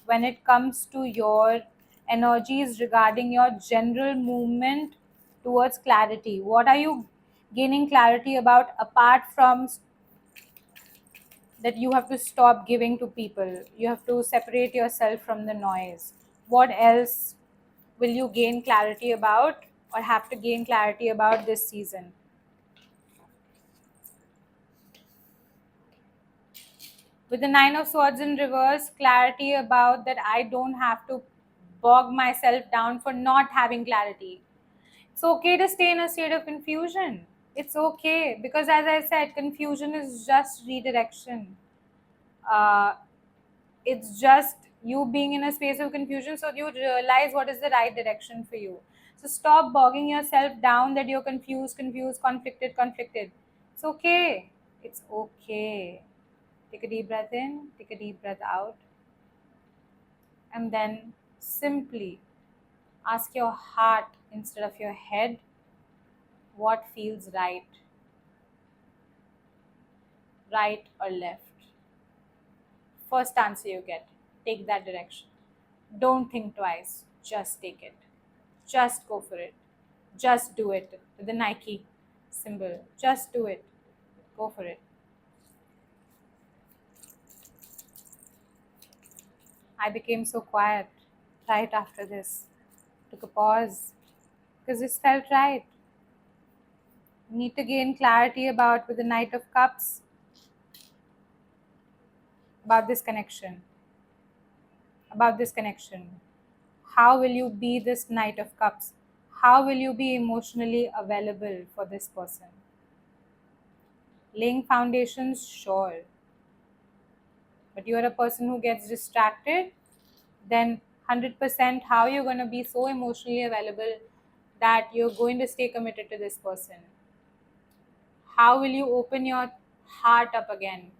when it comes to your energies regarding your general movement towards clarity. What are you gaining clarity about, apart from that you have to stop giving to people, you have to separate yourself from the noise? What else will you gain clarity about, or have to gain clarity about this season? With the Nine of Swords in reverse, clarity about that I don't have to bog myself down for not having clarity. It's okay to stay in a state of confusion. It's okay, because, as I said, confusion is just redirection. Uh, it's just you being in a space of confusion so you realize what is the right direction for you. So stop bogging yourself down that you're confused, conflicted. It's okay. It's okay. Take a deep breath in, take a deep breath out, and then simply ask your heart instead of your head what feels right or left. First answer you get, take that direction. Don't think twice, just take it. Just go for it. Just do it. With the Nike symbol, just do it. Go for it. I became so quiet right after this. Took a pause because this felt right. Need to gain clarity about with the Knight of Cups, about this connection, about this connection. How will you be this Knight of Cups? How will you be emotionally available for this person? Laying foundations, sure. But you're a person who gets distracted, then 100% how you're going to be so emotionally available that you're going to stay committed to this person? How will you open your heart up again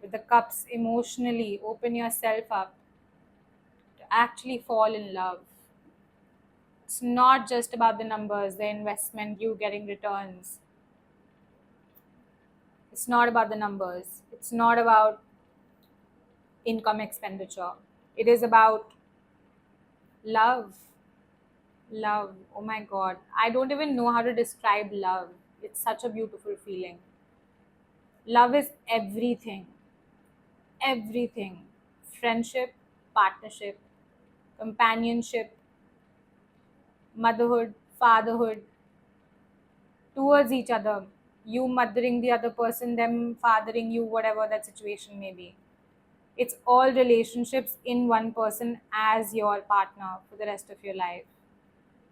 with the cups emotionally? Open yourself up to actually fall in love. It's not just about the numbers, the investment, you getting returns. It's not about the numbers. It's not about income expenditure. It is about love. Love. Oh my God. I don't even know how to describe love. It's such a beautiful feeling. Love is everything. Everything. Friendship, partnership, companionship, motherhood, fatherhood, towards each other. You mothering the other person, them fathering you, whatever that situation may be. It's all relationships in one person as your partner for the rest of your life.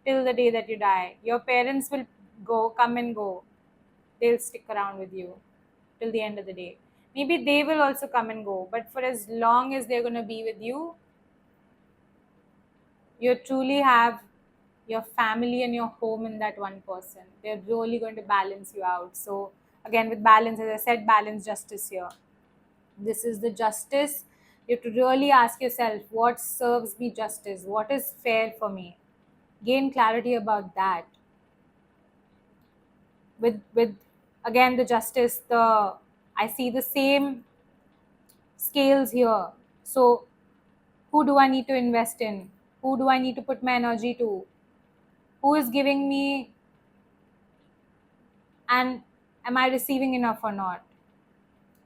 Till the day that you die. Your parents will come and go. They'll stick around with you till the end of the day. Maybe they will also come and go, but for as long as they're going to be with you, you truly have your family and your home in that one person. They're really going to balance you out. So, again, with balance, as I said, balance justice here. This is the justice. You have to really ask yourself, what serves me justice? What is fair for me? Gain clarity about that. With again the justice, the I see the same scales here. So who do I need to invest in? Who do I need to put my energy to? Who is giving me, and am I receiving enough or not?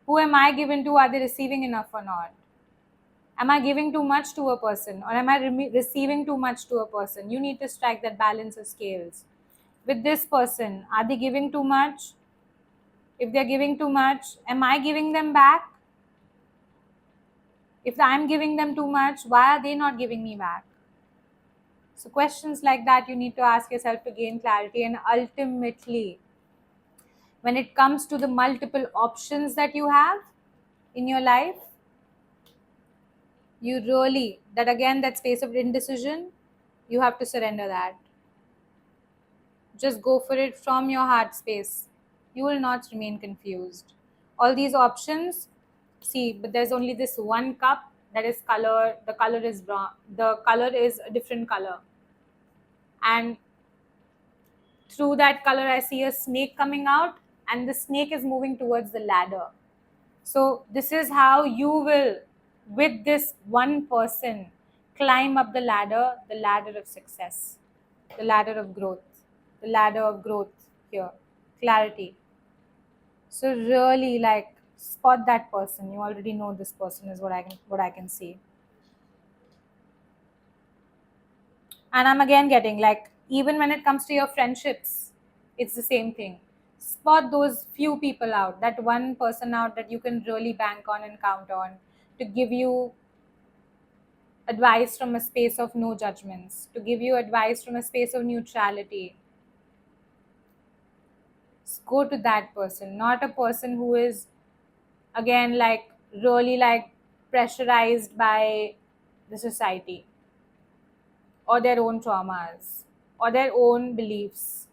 Who am I given to? Are they receiving enough or not? Am I giving too much to a person, or am I receiving too much to a person? You need to strike that balance of scales. With this person, are they giving too much? If they're giving too much, am I giving them back? If I'm giving them too much, why are they not giving me back? So, questions like that you need to ask yourself to gain clarity. And ultimately, when it comes to the multiple options that you have in your life, you really, that again, that space of indecision, you have to surrender that. Just go for it from your heart space. You will not remain confused. All these options, see, but there's only this one cup that is color. The color is brown. The color is a different color. And through that color, I see a snake coming out, and the snake is moving towards the ladder. So, this is how you will, with this one person, climb up the ladder of success, the ladder of growth, the ladder of growth here, clarity. So, really, like, spot that person. You already know this person is what I can see. And I'm again getting like, even when it comes to your friendships, it's the same thing. Spot those few people out, that one person out that you can really bank on and count on to give you advice from a space of no judgments, to give you advice from a space of neutrality. Go to that person, not a person who is, again, like, really like pressurized by the society or their own traumas or their own beliefs.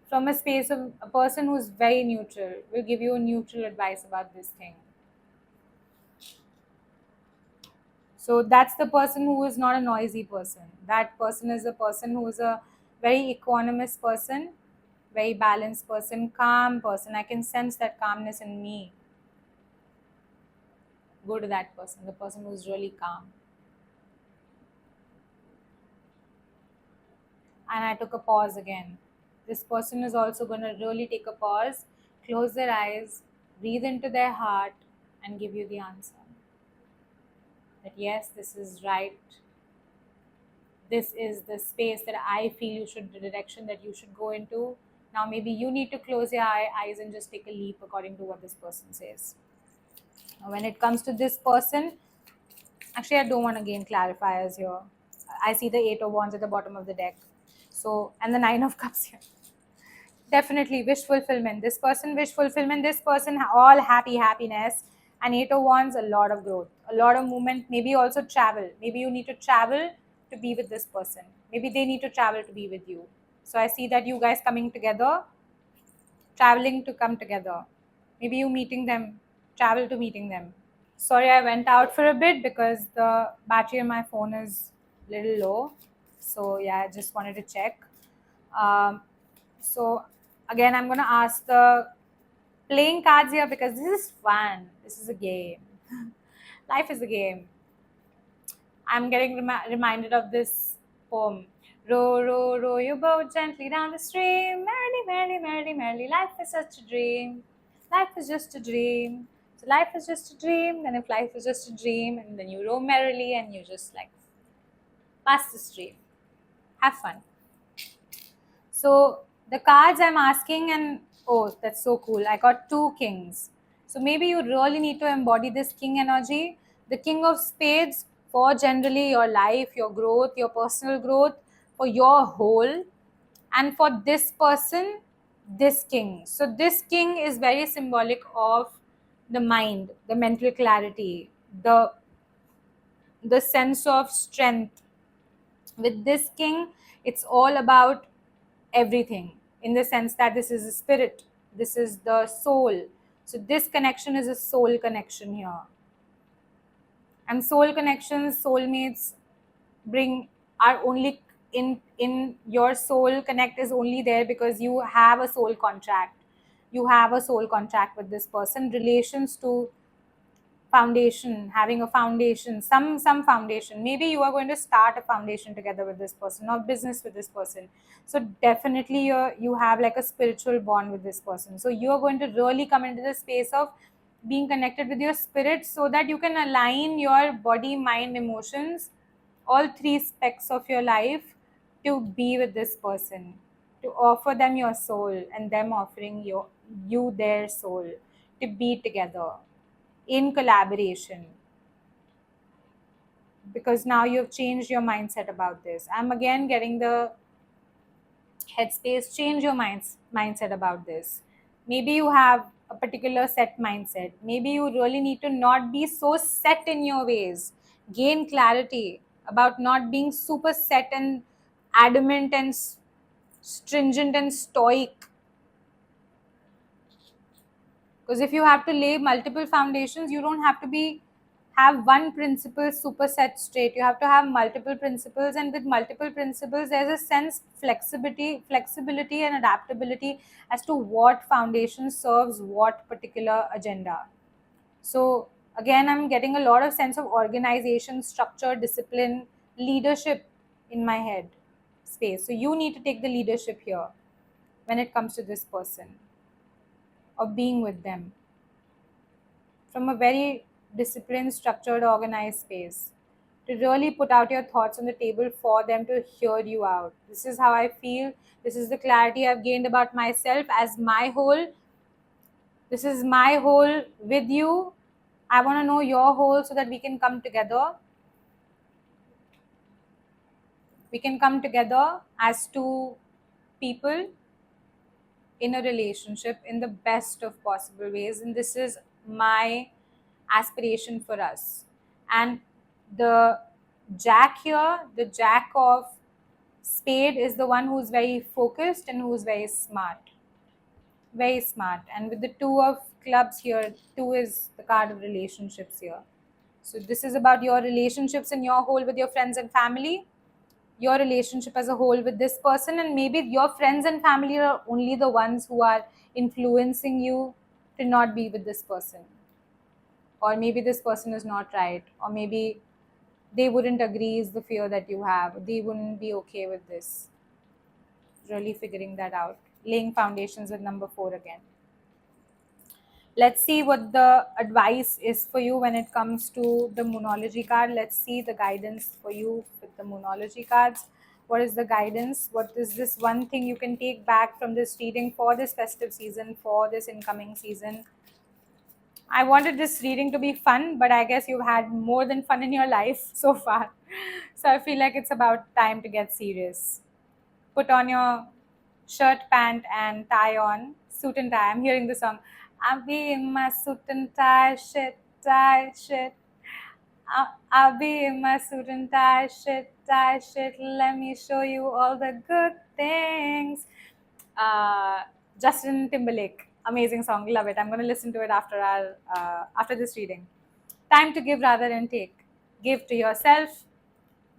From a space of a person who's very neutral, will give you neutral advice about this thing. So that's the person who is not a noisy person. That person is a person who is a very equanimous person, very balanced person, calm person. I can sense that calmness in me. Go to that person, the person who's really calm. And I took a pause again. This person is also going to really take a pause, close their eyes, breathe into their heart, and give you the answer. That yes, this is right. This is the space that I feel you should, the direction that you should go into. Now maybe you need to close your eyes and just take a leap according to what this person says. Now, when it comes to this person, actually, I don't want to gain clarifiers here. I see the Eight of Wands at the bottom of the deck. So, and the Nine of Cups here. Definitely wish fulfillment. This person, wish fulfillment. This person, all happiness. And Eight of Wands, a lot of growth, a lot of movement. Maybe also travel. Maybe you need to travel to be with this person. Maybe they need to travel to be with you. So I see that you guys coming together, traveling to come together. Maybe you meeting them, travel to meeting them. Sorry, I went out for a bit because the battery on my phone is a little low. So yeah, I just wanted to check. So again, I'm gonna ask the playing cards here because this is fun. This is a game. Life is a game. I'm getting reminded of this poem. Row, row, row your boat gently down the stream. Merrily, merrily, merrily, merrily. Life is such a dream. Life is just a dream. So life is just a dream. Then if life is just a dream, and then you row merrily and you just like pass the stream. Have fun. So the cards I'm asking, and oh, that's so cool. I got two kings. So maybe you really need to embody this king energy. The king of spades for generally your life, your growth, your personal growth, for your whole. And for this person, this king. So this king is very symbolic of the mind, the mental clarity, the sense of strength. With this king, it's all about everything, in the sense that this is a spirit, this is the soul. So this connection is a soul connection here, and soul connections, soulmates bring are only in your soul connect is only there because you have a soul contract. You have a soul contract with this person. Relations to foundation, having a foundation, some foundation. Maybe you are going to start a foundation together with this person or business with this person. So definitely you have like a spiritual bond with this person. So you are going to really come into the space of being connected with your spirit, so that you can align your body, mind, emotions, all three aspects of your life, to be with this person, to offer them your soul and them offering you their soul, to be together in collaboration, because now you've changed your mindset about this. I'm again getting the headspace, change your mindset about this. Maybe you have a particular set mindset. Maybe you really need to not be so set in your ways. Gain clarity about not being super set and adamant and stringent and stoic. Because if you have to lay multiple foundations, you don't have to be have one principle super set straight. You have to have multiple principles, and with multiple principles there's a sense flexibility and adaptability as to what foundation serves what particular agenda. So again, I'm getting a lot of sense of organization, structure, discipline, leadership in my head space. So you need to take the leadership here when it comes to this person, of being with them from a very disciplined, structured, organized space, to really put out your thoughts on the table for them to hear you out. This is how I feel. This is the clarity I've gained about myself as my whole. This is my whole with you. I want to know your whole so that we can come together. We can come together as two people in a relationship in the best of possible ways. And this is my aspiration for us. And the jack here, the jack of spade, is the one who's very focused and who's very smart. Very smart. And with the two of clubs here, two is the card of relationships here. So this is about your relationships and your whole with your friends and family, your relationship as a whole with this person, and maybe your friends and family are only the ones who are influencing you to not be with this person, or maybe this person is not right, or maybe they wouldn't agree, is the fear that you have, they wouldn't be okay with this. Really figuring that out, laying foundations with number 4 again. Let's see what the advice is for you when it comes to the Moonology card. Let's see the guidance for you with the Moonology cards. What is the guidance? What is this one thing you can take back from this reading for this festive season, for this incoming season? I wanted this reading to be fun, but I guess you've had more than fun in your life so far. So I feel like it's about time to get serious. Put on your shirt, pant, and tie on. Suit and tie. I'm hearing the song. I'll be in my suit and tie, shit, tie, shit. I'll be in my suit and tie, shit, tie, shit. Let me show you all the good things. Uh, Justin Timberlake, amazing song, love it. I'm going to listen to it after this reading. Time to give rather than take. Give to yourself,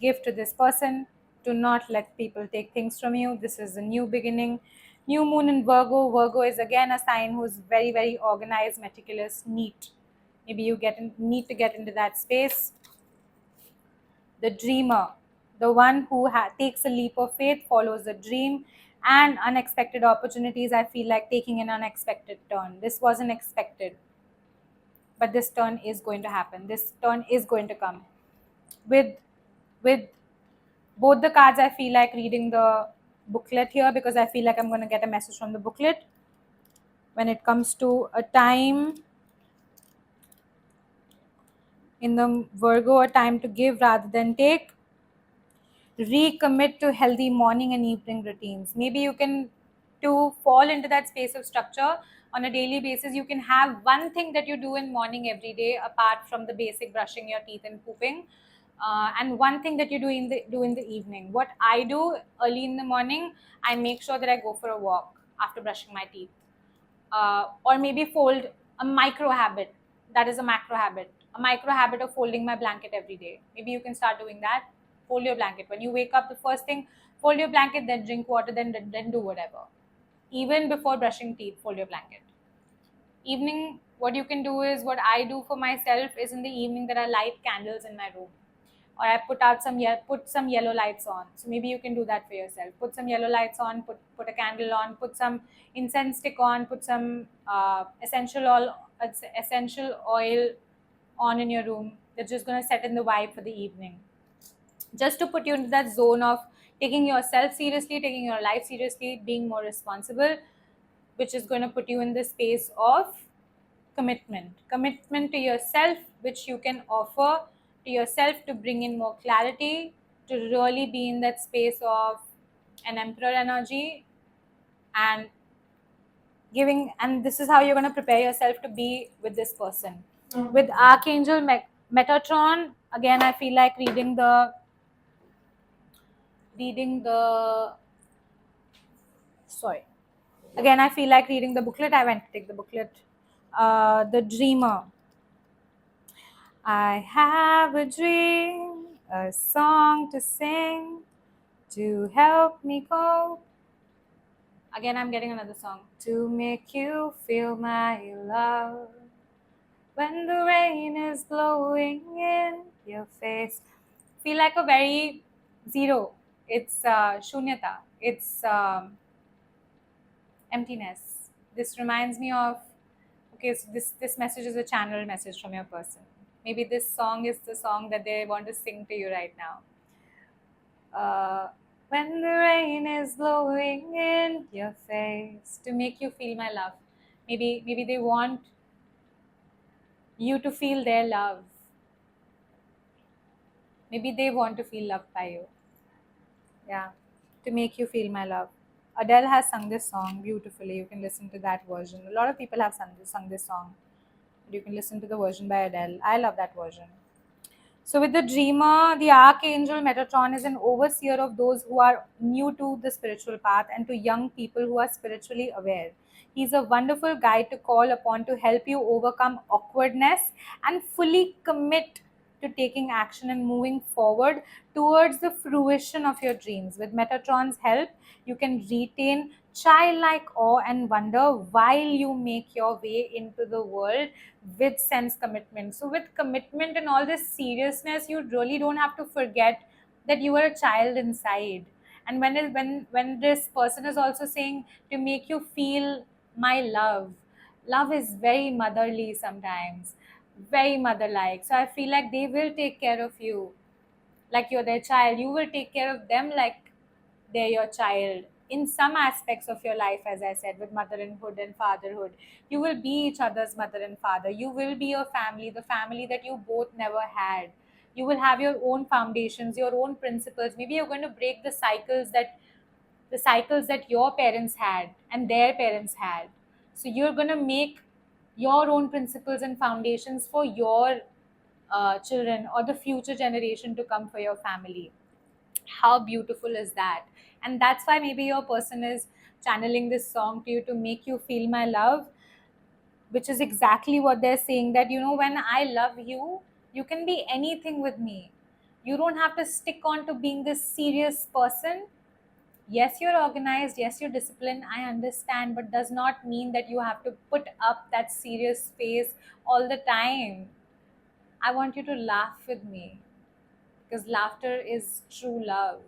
give to this person. Do not let people take things from you. This is a new beginning. New moon in Virgo. Virgo is again a sign who's very, very organized, meticulous, neat. Maybe you need to get into that space. The dreamer, the one who takes a leap of faith, follows a dream, and unexpected opportunities. I feel like taking an unexpected turn. This wasn't expected, but this turn is going to happen. This turn is going to come. With both the cards, I feel like reading the booklet here because I feel like I'm going to get a message from the booklet when it comes to a time in the Virgo, a time to give rather than take. Recommit to healthy morning and evening routines. Maybe you can, to fall into that space of structure on a daily basis, you can have one thing that you do in morning every day apart from the basic brushing your teeth and pooping, and one thing that you do in the evening. What I do early in the morning, I make sure that I go for a walk after brushing my teeth, or maybe fold a micro habit. That is a macro habit. A micro habit of folding my blanket every day. Maybe you can start doing that. Fold your blanket when you wake up. The first thing, fold your blanket, then drink water, then do whatever. Even before brushing teeth, fold your blanket. Evening, what you can do is, what I do for myself is, in the evening that I light candles in my room, or I put some yellow lights on. So maybe you can do that for yourself. Put some yellow lights on, put a candle on, put some incense stick on, put some essential oil on in your room. That's just going to set in the vibe for the evening, just to put you into that zone of taking yourself seriously, taking your life seriously, being more responsible, which is going to put you in the space of commitment to yourself, which you can offer to yourself to bring in more clarity, to really be in that space of an emperor energy, and giving. And this is how you're going to prepare yourself to be with this person. With Archangel Metatron, again I feel like reading the sorry, again I feel like reading the booklet. I went to take the booklet. The Dreamer. I have a dream, a song to sing to help me cope. Again, I'm getting another song. To make you feel my love when the rain is blowing in your face. Feel like a very zero. It's shunyata. It's emptiness. This reminds me of, okay, so this message is a channeled message from your person. Maybe this song is the song that they want to sing to you right now. When the rain is blowing in your face, to make you feel my love. Maybe they want you to feel their love. Maybe they want to feel loved by you. Yeah, to make you feel my love. Adele has sung this song beautifully. You can listen to that version. A lot of people have sung this song. You can listen to the version by Adele. I love that version. So, with the Dreamer, the Archangel Metatron is an overseer of those who are new to the spiritual path and to young people who are spiritually aware. He's a wonderful guide to call upon to help you overcome awkwardness and fully commit to taking action and moving forward towards the fruition of your dreams. With Metatron's help, you can retain childlike awe and wonder while you make your way into the world with sense commitment. So with commitment and all this seriousness, you really don't have to forget that you are a child inside. And when this person is also saying to make you feel my love, love is very motherly sometimes, very mother-like. So I feel like they will take care of you like you're their child. You will take care of them like they're your child. In some aspects of your life, as I said, with motherhood and fatherhood, you will be each other's mother and father. You will be your family, the family that you both never had. You will have your own foundations, your own principles. Maybe you're going to break the cycles that your parents had and their parents had. So you're going to make your own principles and foundations for your children or the future generation to come for your family. How beautiful is that? And that's why maybe your person is channeling this song to you to make you feel my love, which is exactly what they're saying, that when I love you, you can be anything with me. You don't have to stick on to being this serious person. Yes, you're organized, yes, you're disciplined, I understand, but does not mean that you have to put up that serious face all the time. I want you to laugh with me, because laughter is true love.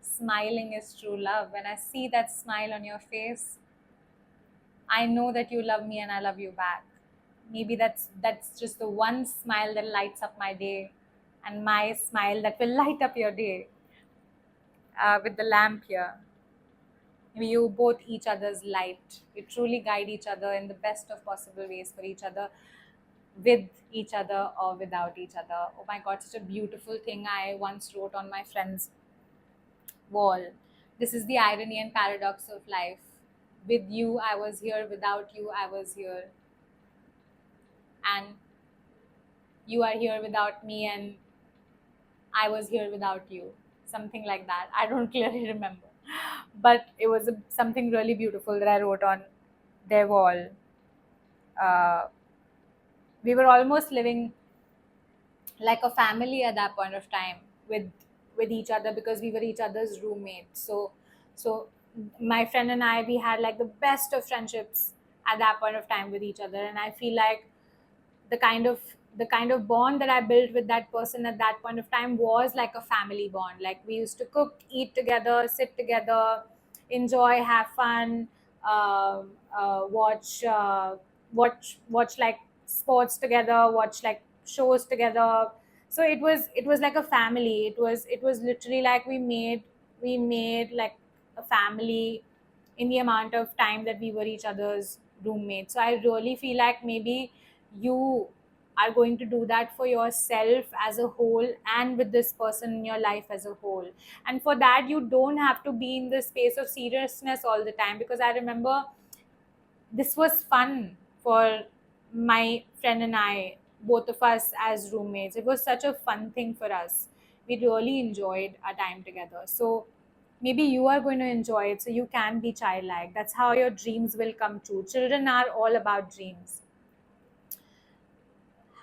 Smiling is true love. When I see that smile on your face, I know that you love me and I love you back. Maybe that's just the one smile that lights up my day, and my smile that will light up your day, with the lamp here. Maybe you both each other's light. You truly guide each other in the best of possible ways for each other, with each other or without each other. Oh my God, such a beautiful thing I once wrote on my friend's wall. This is the irony and paradox of life. With you, I was here. Without you, I was here. And you are here without me, and I was here without you. Something like that. I don't clearly remember. But it was something really beautiful that I wrote on their wall. Uh, we were almost living like a family at that point of time, with each other, because we were each other's roommates. So my friend and I, we had like the best of friendships at that point of time with each other. And I feel like the kind of the kind of bond that I built with that person at that point of time was like a family bond. Like, we used to cook, eat together, sit together, enjoy, have fun, um watch like sports together, watch like shows together. So it was like a family. It was literally like we made like a family in the amount of time that we were each other's roommates. So I really feel like maybe you are going to do that for yourself as a whole, and with this person in your life as a whole. And for that, you don't have to be in the space of seriousness all the time, because I remember this was fun for my friend and I, both of us as roommates. It was such a fun thing for us. We really enjoyed our time together. So maybe you are going to enjoy it, so you can be childlike. That's how your dreams will come true. Children are all about dreams.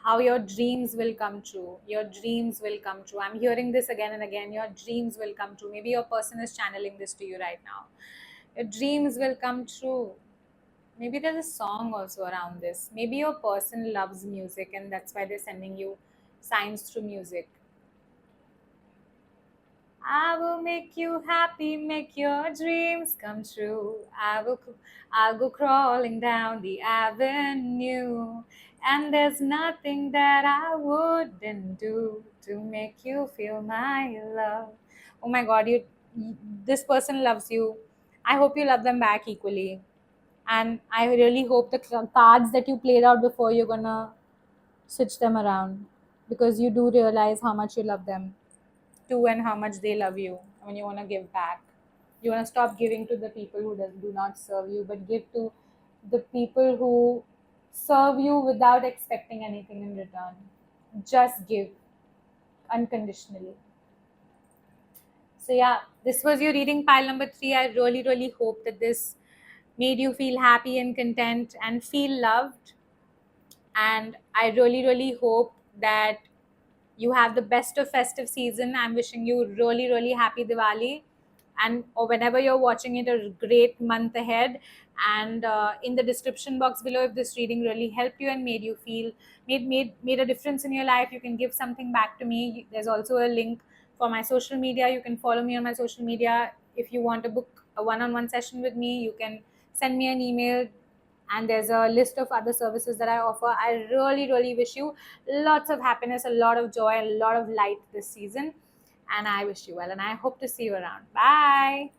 How your dreams will come true. Your dreams will come true. I'm hearing this again and again. Your dreams will come true. Maybe your person is channeling this to you right now. Your dreams will come true. Maybe there's a song also around this. Maybe your person loves music and that's why they're sending you signs through music. I will make you happy, make your dreams come true. I'll go crawling down the avenue, and there's nothing that I wouldn't do to make you feel my love. Oh my God, this person loves you. I hope you love them back equally, and I really hope the cards that you played out before, you're gonna switch them around, because you do realize how much you love them to and how much they love you. When you want to give back, you want to stop giving to the people who do not serve you, but give to the people who serve you without expecting anything in return. Just give unconditionally. So yeah, this was your reading pile number 3. I really hope that this made you feel happy and content and feel loved. And I really hope that you have the best of festive season. I'm wishing you really happy Diwali, and or whenever you're watching it, a great month ahead. And in the description box below, if this reading really helped you and made you feel made a difference in your life, you can give something back to me. There's also a link for my social media. You can follow me on my social media. If you want to book a one-on-one session with me, you can send me an email, and there's a list of other services that I offer. I really wish you lots of happiness, a lot of joy, a lot of light this season. and I wish you well, and I hope to see you around. Bye.